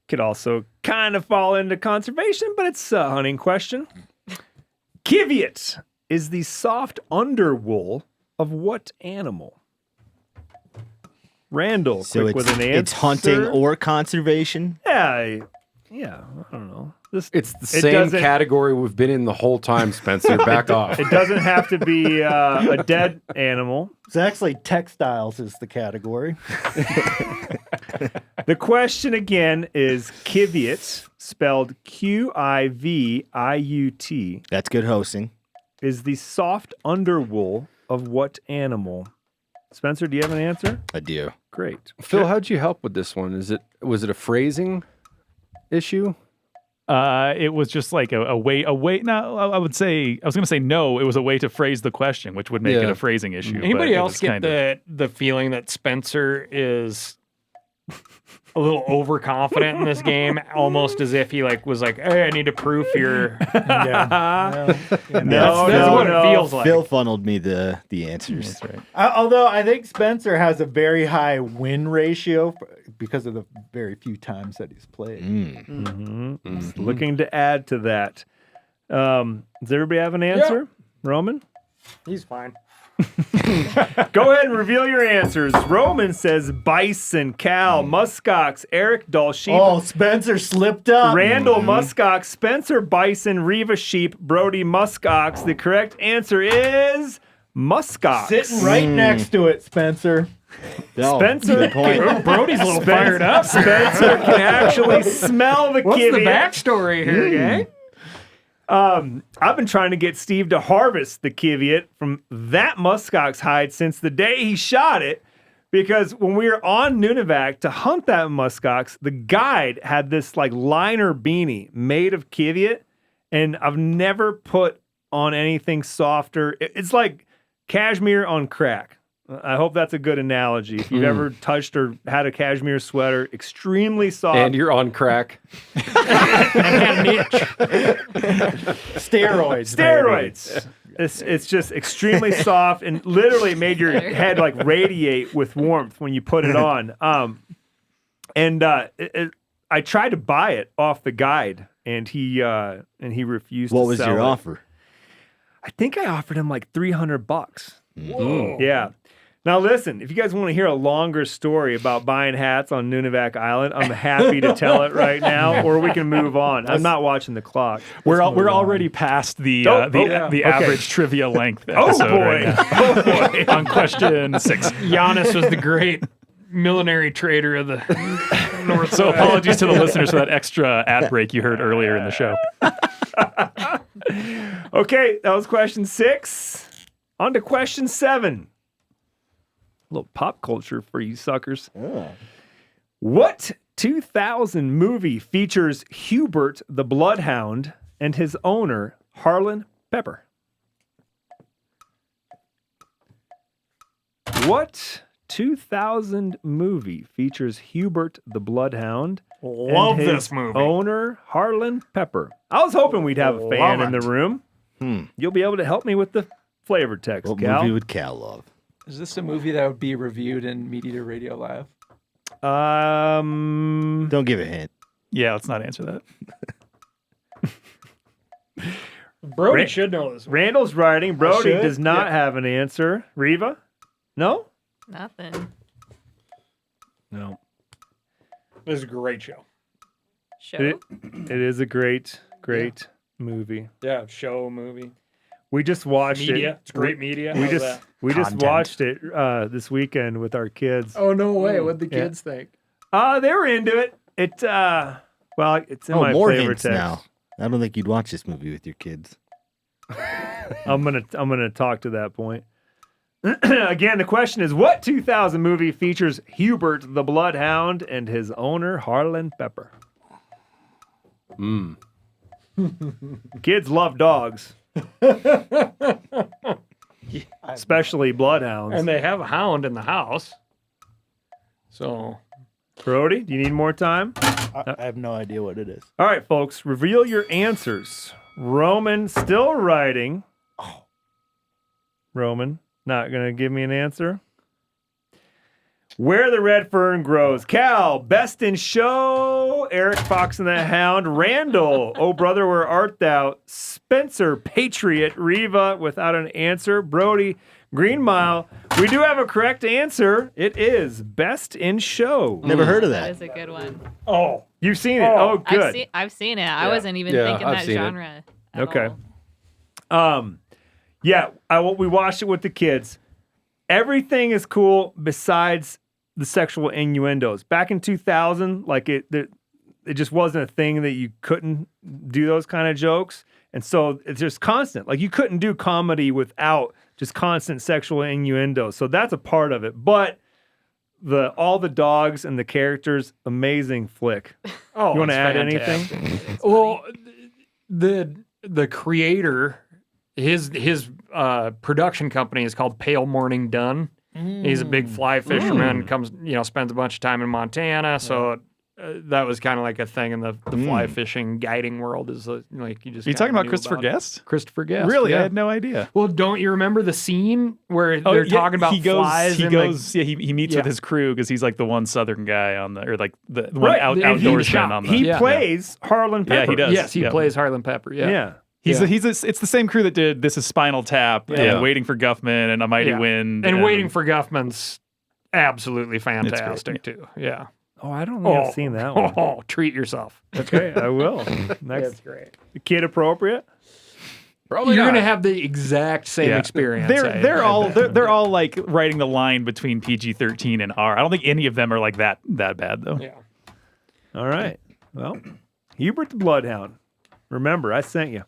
Could also kind of fall into conservation, but it's a hunting question. Kiviot is the soft underwool of what animal? Randall, So quick with an answer. it's hunting or conservation. Yeah, I don't know. It's the same category we've been in the whole time, Spencer. Back off. It doesn't have to be a dead animal. It's actually textiles is the category. The question again is Kiviot, spelled Q-I-V-I-U-T, That's good hosting. is the soft underwool of what animal? Spencer, do you have an answer? I do. Great. Phil, how'd you help with this one? Was it a phrasing issue? It was just like a way. No, I was going to say no. It was a way to phrase the question, which would make it a phrasing issue. Anybody else get the feeling that Spencer is a little overconfident in this game, almost as if he was like, "Hey, I need to proof here." No, That's what it feels like. Phil funneled me the answers. That's right. Although I think Spencer has a very high win ratio because of the very few times that he's played. Looking to add to that. Does everybody have an answer? Roman? He's fine. Go ahead and reveal your answers. Roman says bison, Cal, muskox, Eric, Dull, sheep. Oh, Spencer slipped up. Randall, muskox, Spencer, bison, Reva, sheep, Brody, muskox. The correct answer is muskox. Sitting right next to it, Spencer. No, Spencer, good point. Brody's a little fired up. Spencer can actually smell the What's the kiviot. backstory here, gang? I've been trying to get Steve to harvest the kiviot from that muskox hide since the day he shot it, because when we were on Nunavak to hunt that muskox, the guide had this liner beanie made of kiviot, and I've never put on anything softer. It's like cashmere on crack. I hope that's a good analogy. If you've ever touched or had a cashmere sweater, extremely soft. And you're on crack. Steroids. It's just extremely soft and literally made your head radiate with warmth when you put it on. I tried to buy it off the guide, and he refused. What to was sell your it. offer? I think I offered him $300. Whoa. Yeah. Now listen, if you guys want to hear a longer story about buying hats on Nunavak Island, I'm happy to tell it right now, or we can move on. I'm not watching the clock. We're already past the average trivia length episode right now. Oh boy! On question 6. Giannis was the great millinery trader of the North. So apologies to the listeners for that extra ad break you heard earlier in the show. Okay, that was question 6. On to question 7. A little pop culture for you suckers. Oh. What 2000 movie features Hubert the Bloodhound and his owner, Harlan Pepper? What 2000 movie features Hubert the Bloodhound Love and his this movie. owner, Harlan Pepper? I was hoping we'd have a fan in the room. You'll be able to help me with the flavor text, What Cal. movie would Cal love? Is this a movie that would be reviewed in MeatEater Radio Live? Don't give a hint. Yeah, let's not answer that. Brody should know this. Randall's writing. Brody should? does not Yeah. have an answer. Reva? No? Nothing. No. This is a great show. Show. It is a great movie. Yeah, show movie. We just watched Media. it. It's great media. We How's just that? we just Content. watched it this weekend with our kids. Oh no way! What'd the Yeah. kids think? They were into it. It's in my more favorite hints text. now. I don't think you'd watch this movie with your kids. I'm gonna talk to that point. Again, the question is, what 2000 movie features Hubert the Bloodhound and his owner Harlan Pepper? Kids love dogs, especially bloodhounds. And they have a hound in the house. So Brody, do you need more time? I have no idea what it is. All right, folks, reveal your answers. Roman still writing. Roman, not going to give me an answer. Where the Red Fern Grows. Cal, Best in Show. Eric, Fox and the Hound. Randall, Oh Brother, Where Art Thou? Spencer, Patriot. Reva, without an answer. Brody, Green Mile. We do have a correct answer. It is Best in Show. Never heard of That that. is a good one. Oh, you've seen it. Oh, good. I've seen it. I wasn't even Yeah, thinking I've that seen it. genre. at Okay. all. Yeah, we watched it with the kids. Everything is cool besides the sexual innuendos. Back in 2000, like it just wasn't a thing that you couldn't do those kind of jokes. And so it's just constant. Like you couldn't do comedy without just constant sexual innuendo. So that's a part of it. But all the dogs and the characters, amazing flick. Oh, You want to it's add fantastic. anything? Well, the creator, his production company is called Pale Morning Dun. He's a big fly fisherman. Comes, spends a bunch of time in Montana. So that was kind of like a thing in the fly fishing guiding world. Is like you just. Are you kinda talking about knew Christopher it. Guest? Christopher Guest. Really? Yeah. I had no idea. Well, don't you remember the scene where they're talking about he goes, flies? He and goes. He meets with Yeah. his crew because he's like the one Southern guy on the, or like the one Right, out, and he outdoorsman shot- on the. He Yeah. plays Harlan Pepper. Yeah, he does. Yes, he Yeah. plays Harlan Pepper. Yeah. Yeah. It's the same crew that did This Is Spinal Tap Yeah. and Waiting for Guffman and A Mighty Yeah. Wind And Waiting for Guffman's absolutely great, fantastic too. Yeah. Oh, I don't think I've seen that one. Oh, treat yourself. Okay, I will. Next, That's great. kid appropriate. Probably You're not. gonna have the exact same experience. They're all like writing the line between PG-13 and R. I don't think any of them are like that bad though. Yeah. All right. Well, Hubert the Bloodhound. Remember, I sent you.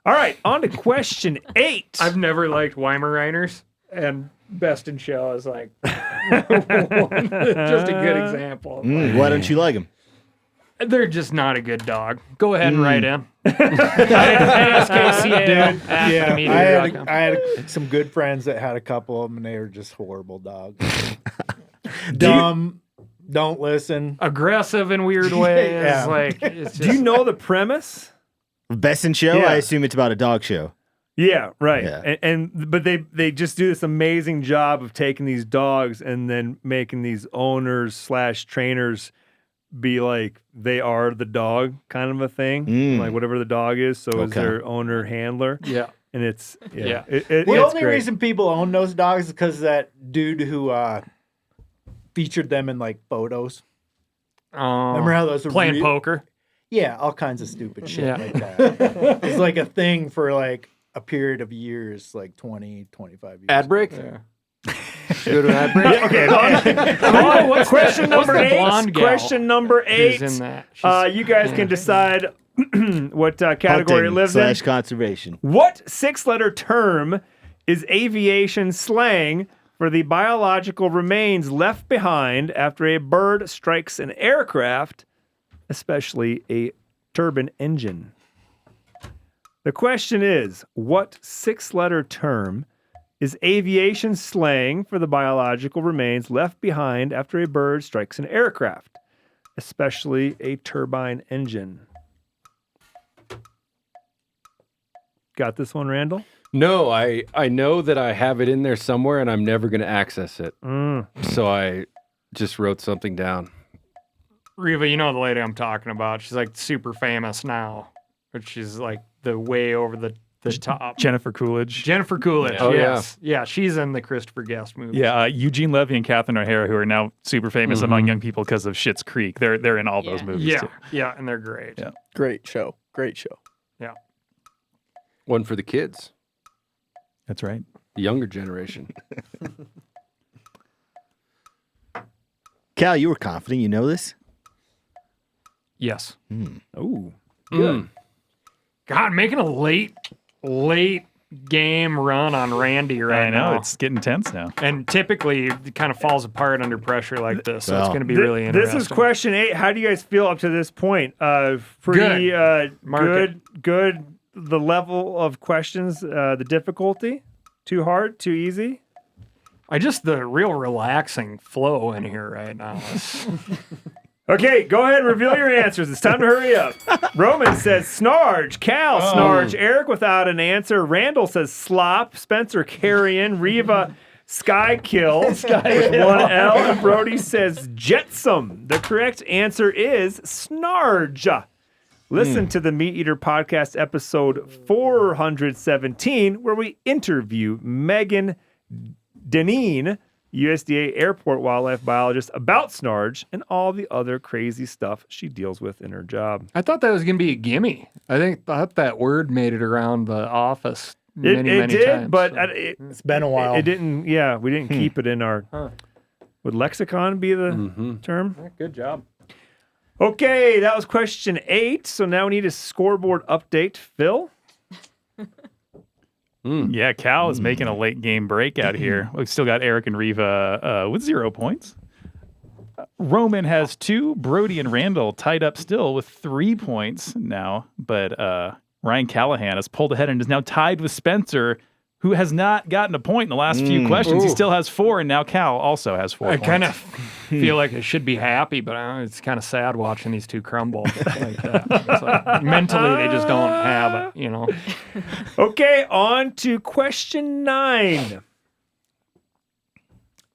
All right, on to question 8. I've never liked Weimaraners, and Best in Show is like just a good example. Why don't you like him? They're just not a good dog. Go ahead and write in. ASKCA at Yeah, MeatEater.com. I had some good friends that had a couple of them, and they were just horrible dogs. Dumb, don't listen. Aggressive in weird ways. Yeah. Like, it's Do you just- know the premise? Best in Show? Yeah. I assume it's about a dog show. Yeah, right. Yeah. But they just do this amazing job of taking these dogs and then making these owners / trainers be like they are the dog kind of a thing, like whatever the dog is. So is Okay. their owner handler, Yeah. and it's Yeah. The it's only great. reason people own those dogs is because that dude who featured them in like photos. Remember how those were playing poker? Yeah, all kinds of stupid shit Yeah. like that. It's like a thing for like a period of years, like 20, 25 years. Ad break? Yeah. Go to an ad break? Okay, What's question the- what's number the 8. blonde gal Question number 8. who's in that? She's- You guys can decide what category it lives in. / conservation. What 6-letter term is aviation slang for the biological remains left behind after a bird strikes an aircraft, especially a turbine engine? The question is, what 6-letter term is aviation slang for the biological remains left behind after a bird strikes an aircraft, especially a turbine engine? Got this one, Randall? No, I know that I have it in there somewhere and I'm never going to access it. So I just wrote something down. Reva, you know the lady I'm talking about. She's like super famous now, but she's like the way over the top. Jennifer Coolidge. Jennifer Coolidge. Oh, yes. Yeah, she's in the Christopher Guest movie. Yeah, Eugene Levy and Catherine O'Hara, who are now super famous among young people because of Schitt's Creek. They're in all those movies Yeah. too. Yeah, and they're great. Yeah. Great show. Great show. Yeah. One for the kids. That's right. The younger generation. Cal, you were confident. You know this? Yes. Oh, Good. God, making a late game run on Randy right I know, now. it's getting tense now. And typically it kind of falls apart under pressure like this. So it's Well, going to be really interesting. This is question 8. How do you guys feel up to this point? Pretty Mark good. The level of questions, the difficulty, too hard, too easy. The real relaxing flow in here right now. Okay, go ahead and reveal your answers. It's time to hurry up. Roman says snarge. Cal, snarge. Eric without an answer. Randall says slop. Spencer, carrion. Reva, sky kill. With one L. And Brody says jetsam. The correct answer is snarge. Listen to the Meat Eater podcast episode 417, where we interview Megan Deneen, USDA airport wildlife biologist, about snarge and all the other crazy stuff she deals with in her job. I thought that was going to be a gimme. I thought that word made it around the office many did, times. but So. It's been a while. It didn't. Yeah, we didn't keep it in our. Would lexicon be the term? Good job. Okay, that was question 8. So now we need a scoreboard update. Phil? Yeah, Cal is making a late game breakout here. We've still got Eric and Reva with 0 points. Roman has 2. Brody and Randall tied up still with 3 points now. But Ryan Callaghan has pulled ahead and is now tied with Spencer, who has not gotten a point in the last few questions. He still has 4, and now Cal also has 4 I points. kind of feel like I should be happy, but it's kind of sad watching these two crumble like that. It's like, mentally, they just don't have it, you know. Okay, on to question 9.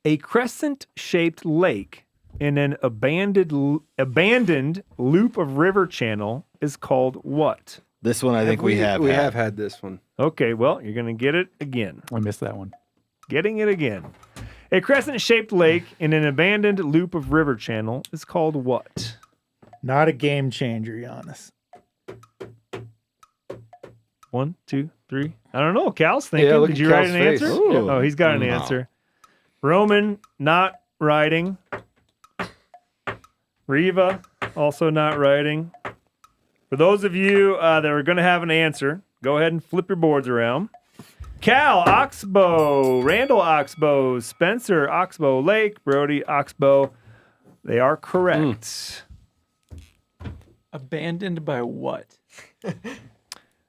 A crescent-shaped lake in an abandoned loop of river channel is called what? This one I think we have. We have had this one. Okay, well, you're going to get it again. I missed that one. Getting it again. A crescent-shaped lake in an abandoned loop of river channel is called what? Not a game changer, Janis. 1, 2, 3. I don't know. Cal's thinking. Yeah, look Did at you write Cal's an face. answer? Ooh. Oh, he's got an No. answer. Roman, not writing. Reva, also not writing. For those of you that are going to have an answer, go ahead and flip your boards around. Cal, Oxbow. Randall, Oxbow. Spencer, Oxbow Lake. Brody, Oxbow. They are correct. Abandoned by what? The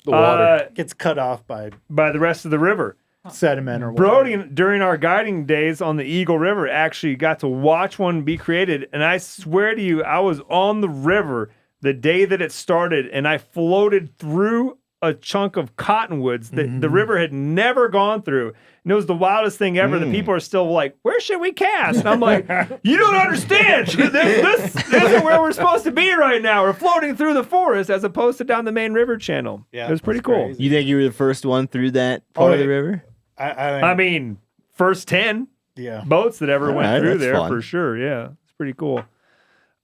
water. Gets cut off by By the rest of the river. sediment or whatever. Brody, during our guiding days on the Eagle River, actually got to watch one be created. And I swear to you, I was on the river the day that it started, and I floated through a chunk of cottonwoods that the river had never gone through. And it was the wildest thing ever. The people are still like, where should we cast? And I'm like, you don't understand. This isn't where we're supposed to be right now. We're floating through the forest as opposed to down the main river channel. Yeah, it was pretty it's cool. crazy. You think you were the first one through that part of the yeah. river? I mean, first 10 yeah. boats that ever All went right, through that's there fun. for sure. Yeah, it's pretty cool.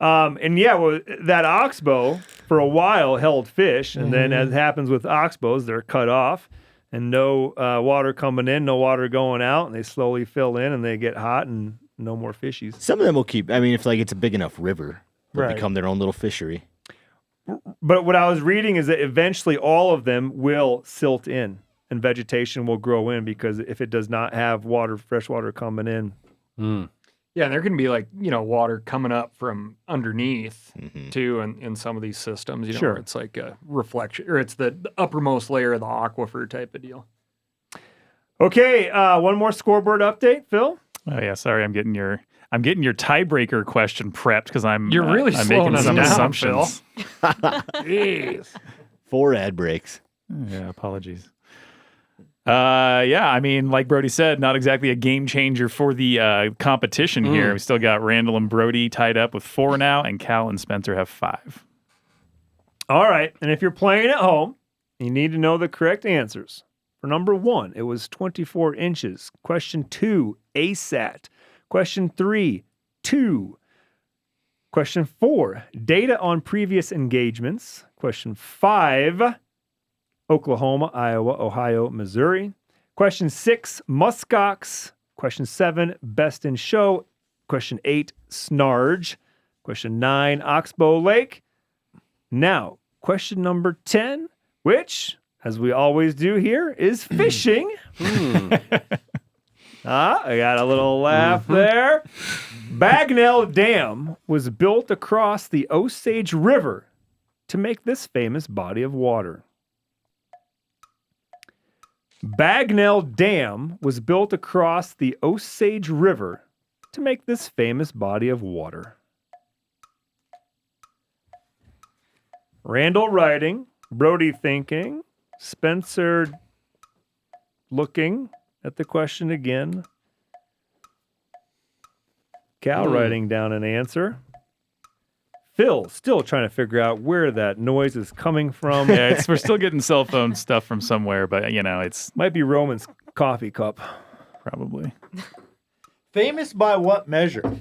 And yeah, well, that oxbow for a while held fish, and then as happens with oxbows, they're cut off, and no water coming in, no water going out, and they slowly fill in, and they get hot, and no more fishies. Some of them will keep. I mean, if like it's a big enough river, they'll Right. become their own little fishery. But what I was reading is that eventually all of them will silt in, and vegetation will grow in, because if it does not have water, fresh water coming in. Yeah, and there can be like, you know, water coming up from underneath too in some of these systems. You know, Sure. where it's like a reflection, or it's the uppermost layer of the aquifer type of deal. Okay, one more scoreboard update, Phil. Oh yeah, sorry, I'm getting your tiebreaker question prepped because You're really I'm slowing making us some down, assumptions. Jeez. 4 ad breaks. Yeah, apologies. Yeah, I mean, like Brody said, not exactly a game changer for the competition here. We still got Randall and Brody tied up with 4 now, and Cal and Spencer have 5. All right, and if you're playing at home, you need to know the correct answers. For number 1, it was 24 inches. Question 2, ASAT. Question 3, 2. Question 4, data on previous engagements. Question 5, Oklahoma, Iowa, Ohio, Missouri. Question 6, muskox. Question 7, best in show. Question 8, snarge. Question 9, oxbow lake. Now, question number 10, which, as we always do here, is fishing. I got a little laugh there. Bagnell Dam was built across the Osage River to make this famous body of water. Bagnell Dam was built across the Osage River to make this famous body of water. Randall writing, Brody thinking, Spencer looking at the question again. Cal writing down an answer. Phil still trying to figure out where that noise is coming from. Yeah, we're still getting cell phone stuff from somewhere, but it's might be Roman's coffee cup. Probably. Famous by what measure?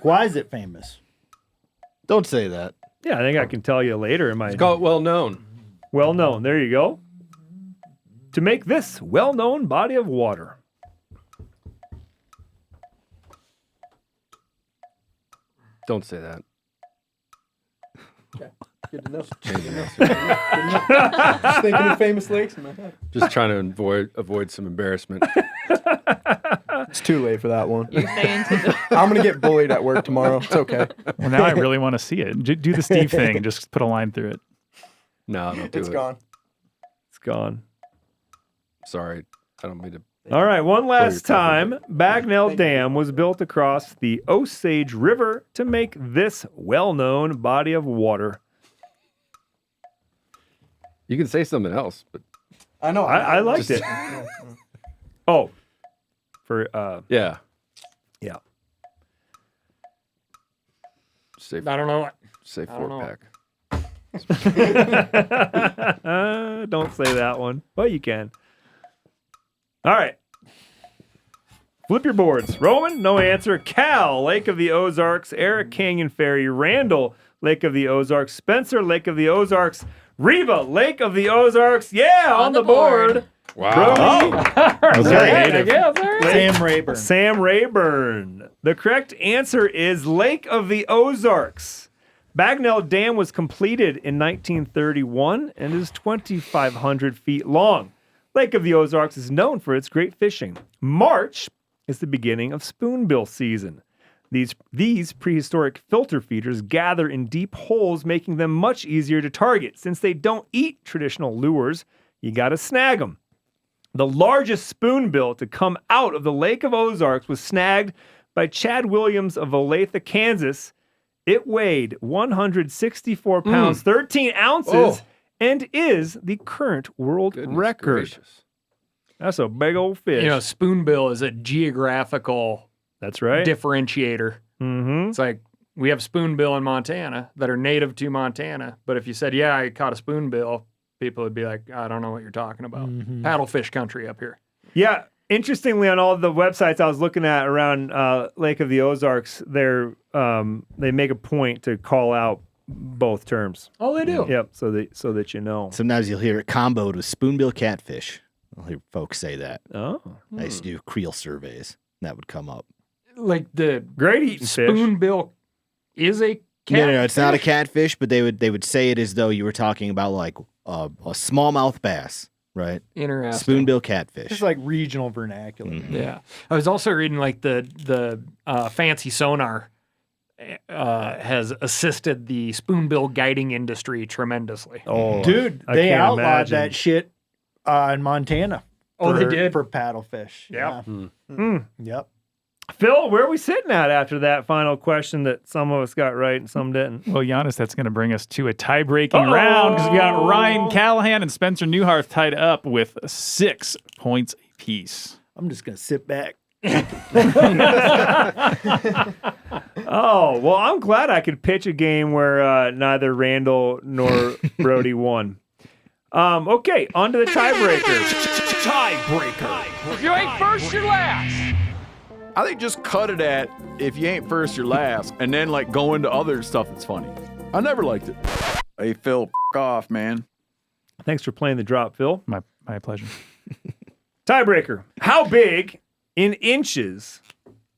Why is it famous? Don't say that. Yeah, I think I can tell you later. It's called well known. Well known. There you go. To make this well-known body of water. Don't say that. Okay. Good to know. Just thinking of famous lakes in my head. Just trying to avoid some embarrassment. It's too late for that one. You're saying to I'm gonna get bullied at work tomorrow. It's okay. Well, now I really want to see it. Do the Steve thing. Just put a line through it. No, don't do it. It's gone. It's gone. Sorry. I don't mean to. All right, one last time. Bagnell Dam was built across the Osage River to make this well-known body of water. You can say something else, but I know. I liked it. Oh, for yeah. Say I don't know. Say I don't 4-pack. Don't say that one, but you can. All right. Flip your boards. Roman, no answer. Cal, Lake of the Ozarks. Eric, Canyon Ferry. Randall, Lake of the Ozarks. Spencer, Lake of the Ozarks. Reva, Lake of the Ozarks. Yeah, on the board. Wow. Brody. Sam Rayburn. Sam Rayburn. The correct answer is Lake of the Ozarks. Bagnell Dam was completed in 1931 and is 2,500 feet long. Lake of the Ozarks is known for its great fishing. March is the beginning of spoonbill season. These prehistoric filter feeders gather in deep holes, making them much easier to target. Since they don't eat traditional lures, you got to snag them. The largest spoonbill to come out of the Lake of Ozarks was snagged by Chad Williams of Olathe, Kansas. It weighed 164 pounds, 13 ounces, and is the current world record. Gracious. That's a big old fish. Spoonbill is a geographical That's right. differentiator. Mm-hmm. It's like we have spoonbill in Montana that are native to Montana, but if you said, "Yeah, I caught a spoonbill," people would be like, "I don't know what you're talking about." Paddlefish country up here. Yeah. Interestingly, on all the websites I was looking at around Lake of the Ozarks, they make a point to call out both terms. Oh, they do. Yep. So that you know. Sometimes you'll hear it comboed with spoonbill catfish. I'll hear folks say that. Oh. I used to do creel surveys. That would come up. Like the Great eating fish. spoonbill is a catfish. No, it's not a catfish, but they would say it as though you were talking about like a smallmouth bass, right? Interesting. Spoonbill catfish. It's like regional vernacular. Yeah. I was also reading like the fancy sonar has assisted the spoonbill guiding industry tremendously. Oh, Dude, I they can't outlawed imagine. that shit in Montana. Oh, they did? For paddlefish. Yep. Yeah. Yep. Phil, where are we sitting at after that final question that some of us got right and some didn't? Well, Janis, that's going to bring us to a tie-breaking round because we got Ryan Callaghan and Spencer Neuharth tied up with 6 points apiece. I'm just going to sit back. Oh, well, I'm glad I could pitch a game where neither Randall nor Brody won. Okay, on to the tiebreaker. Tiebreaker. If you ain't first, you're last. I think just cut it at if you ain't first, you're last, and then like go into other stuff that's funny. I never liked it. Hey, Phil, off, man. Thanks for playing the drop, Phil. My pleasure. Tiebreaker. How big in inches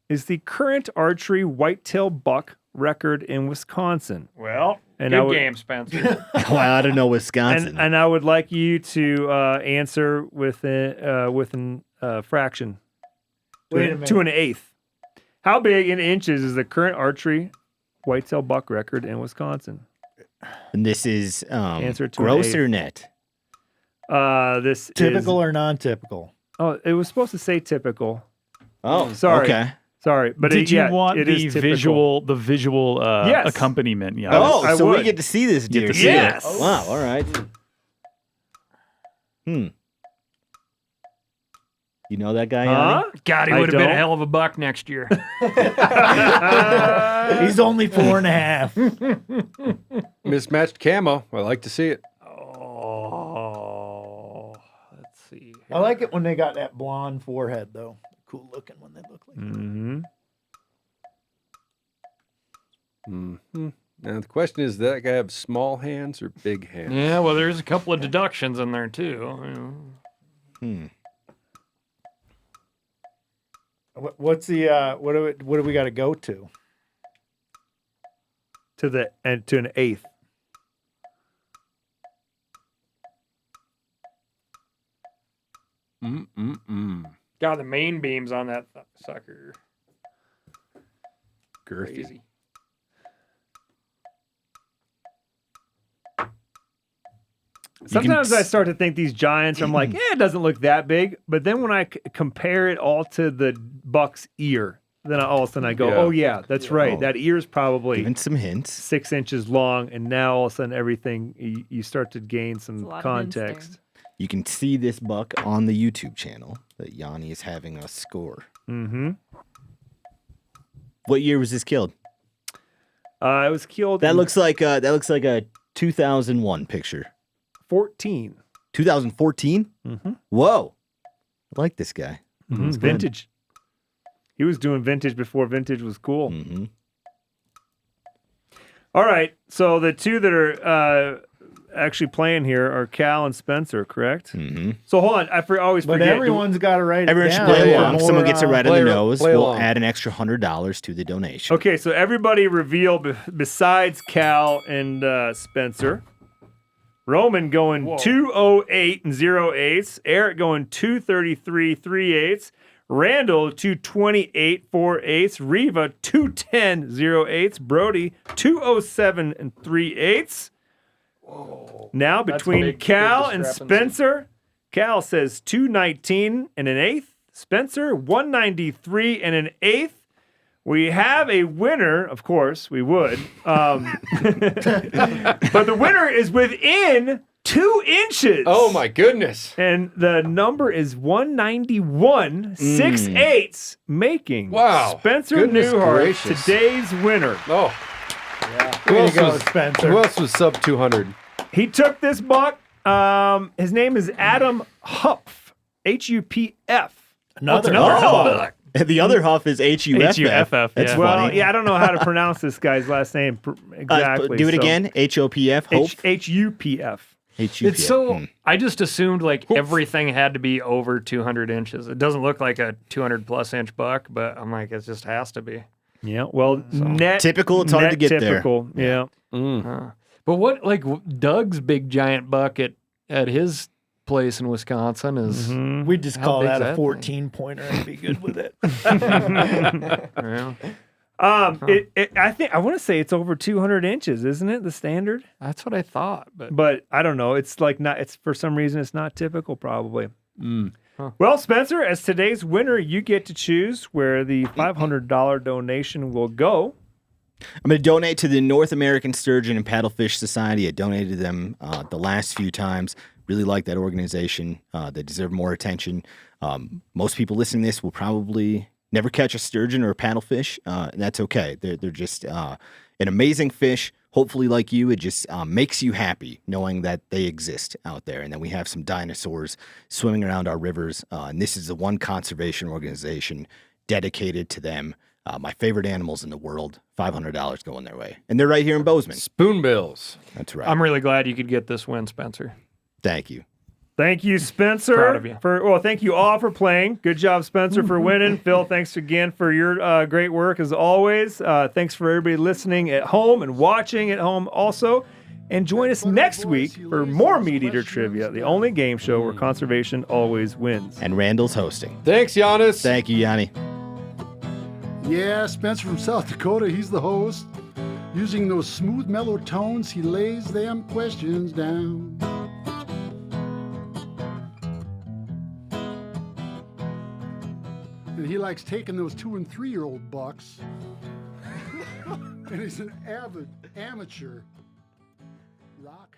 is the current archery whitetail buck record in Wisconsin? Well, And good game, Spencer. Well, I don't know Wisconsin. And I would like you to answer with an fraction. Wait a minute. To an eighth. How big in inches is the current archery whitetail buck record in Wisconsin? And this is Answer to gross an or eighth. net? This Typical is, or non-typical? Oh, it was supposed to say typical. Oh, sorry. okay. Sorry, but Did you want it the is typical. visual Yes. accompaniment? Yeah. Oh, so we would. get to see this deer. to see Yes. it. Wow. All right. You know that guy, Yanni? God, he I would have been a don't. hell of a buck next year. He's only 4.5. Mismatched camo. I like to see it. Oh, let's see. I like it when they got that blonde forehead, though. Cool looking when they look like that. Mm-hmm. Now the question is, does that guy have small hands or big hands? Yeah, well, there's a couple of deductions in there too. What's the what do we got to go to? To an eighth. God, the main beams on that sucker. Girthy. Crazy. Sometimes I start to think these giants, I'm like, it doesn't look that big. But then when I compare it all to the buck's ear, then all of a sudden I go, Yeah. oh, yeah, that's right. Oh. That ear's probably Giving some hints. 6 inches long. And now all of a sudden everything, you start to gain some There's a lot of hints there. context. You can see this buck on the YouTube channel that Yanni is having us score. Mm-hmm. What year was this killed? It was killed That in looks like a 2001 picture. 14. 2014? Mm-hmm. Whoa. I like this guy. Mm-hmm. Vintage. He was doing vintage before vintage was cool. Mm-hmm. All right. So the two that are actually playing here are Cal and Spencer, correct? Mm-hmm. So hold on. I always But forget. everyone's got to write it Everyone should down. play Yeah, along. If More, someone gets it right on the play- nose, play we'll along. add an extra $100 to the donation. Okay, so everybody reveal besides Cal and Spencer. Roman going 208 and 08. Eric going 233 38. Randall 228 48. Reva 210 08. Brody 207 and 38. Now That's between big Cal and discrepancy. Spencer, Cal says 219 and an eighth. Spencer 193 and an eighth. We have a winner, of course, we would. But the winner is within 2 inches. Oh my goodness. And the number is 191 6/8, making Wow. Spencer Goodness Neuharth gracious. today's winner. Oh. Way to go, Spencer. Who else was sub 200? He took this buck. His name is Adam Hupf, H-U-P-F. Another Oh. The other Huff is H-U-F-F. H-U-F-F, That's yeah. Well, funny. yeah, I don't know how to pronounce this guy's last name exactly. Do it so- again. H-O-P-F. Hope. H-U-P-F. H-U-P-F. It's so. I just assumed like everything had to be over 200 inches. It doesn't look like a 200 plus inch buck, but I'm like, it just has to be. Yeah, well, net Typical, it's hard net to get there. typical, yeah. But what like Doug's big giant buck at his place in Wisconsin is. Mm-hmm. We just How call big's that a that 14 pointer and be good with it. Yeah. I want to say it's over 200 inches, isn't it? The standard, That's what I thought, but but I don't know. It's like not. It's for some reason it's not typical, probably. Well, Spencer, as today's winner, you get to choose where the $500 donation will go. I'm going to donate to the North American Sturgeon and Paddlefish Society. I donated to them the last few times. Really like that organization. They deserve more attention. Most people listening to this will probably never catch a sturgeon or a paddlefish, and that's okay. They're just an amazing fish. Hopefully, like you, it just makes you happy knowing that they exist out there and that we have some dinosaurs swimming around our rivers. And this is the one conservation organization dedicated to them. My favorite animals in the world, $500 going their way. And they're right here in Bozeman. Spoonbills. That's right. I'm really glad you could get this win, Spencer. Thank you. Thank you, Spencer. Proud of you. Thank you all for playing. Good job, Spencer, for winning. Phil, thanks again for your great work as always. Thanks for everybody listening at home and watching at home also. And join us next week for more MeatEater Trivia, the only game show where conservation always wins. And Randall's hosting. Thanks, Janis. Thank you, Yanni. Yeah, Spencer from South Dakota, he's the host. Using those smooth, mellow tones, he lays them questions down. And he likes taking those 2- and 3-year-old bucks. And he's an avid amateur rock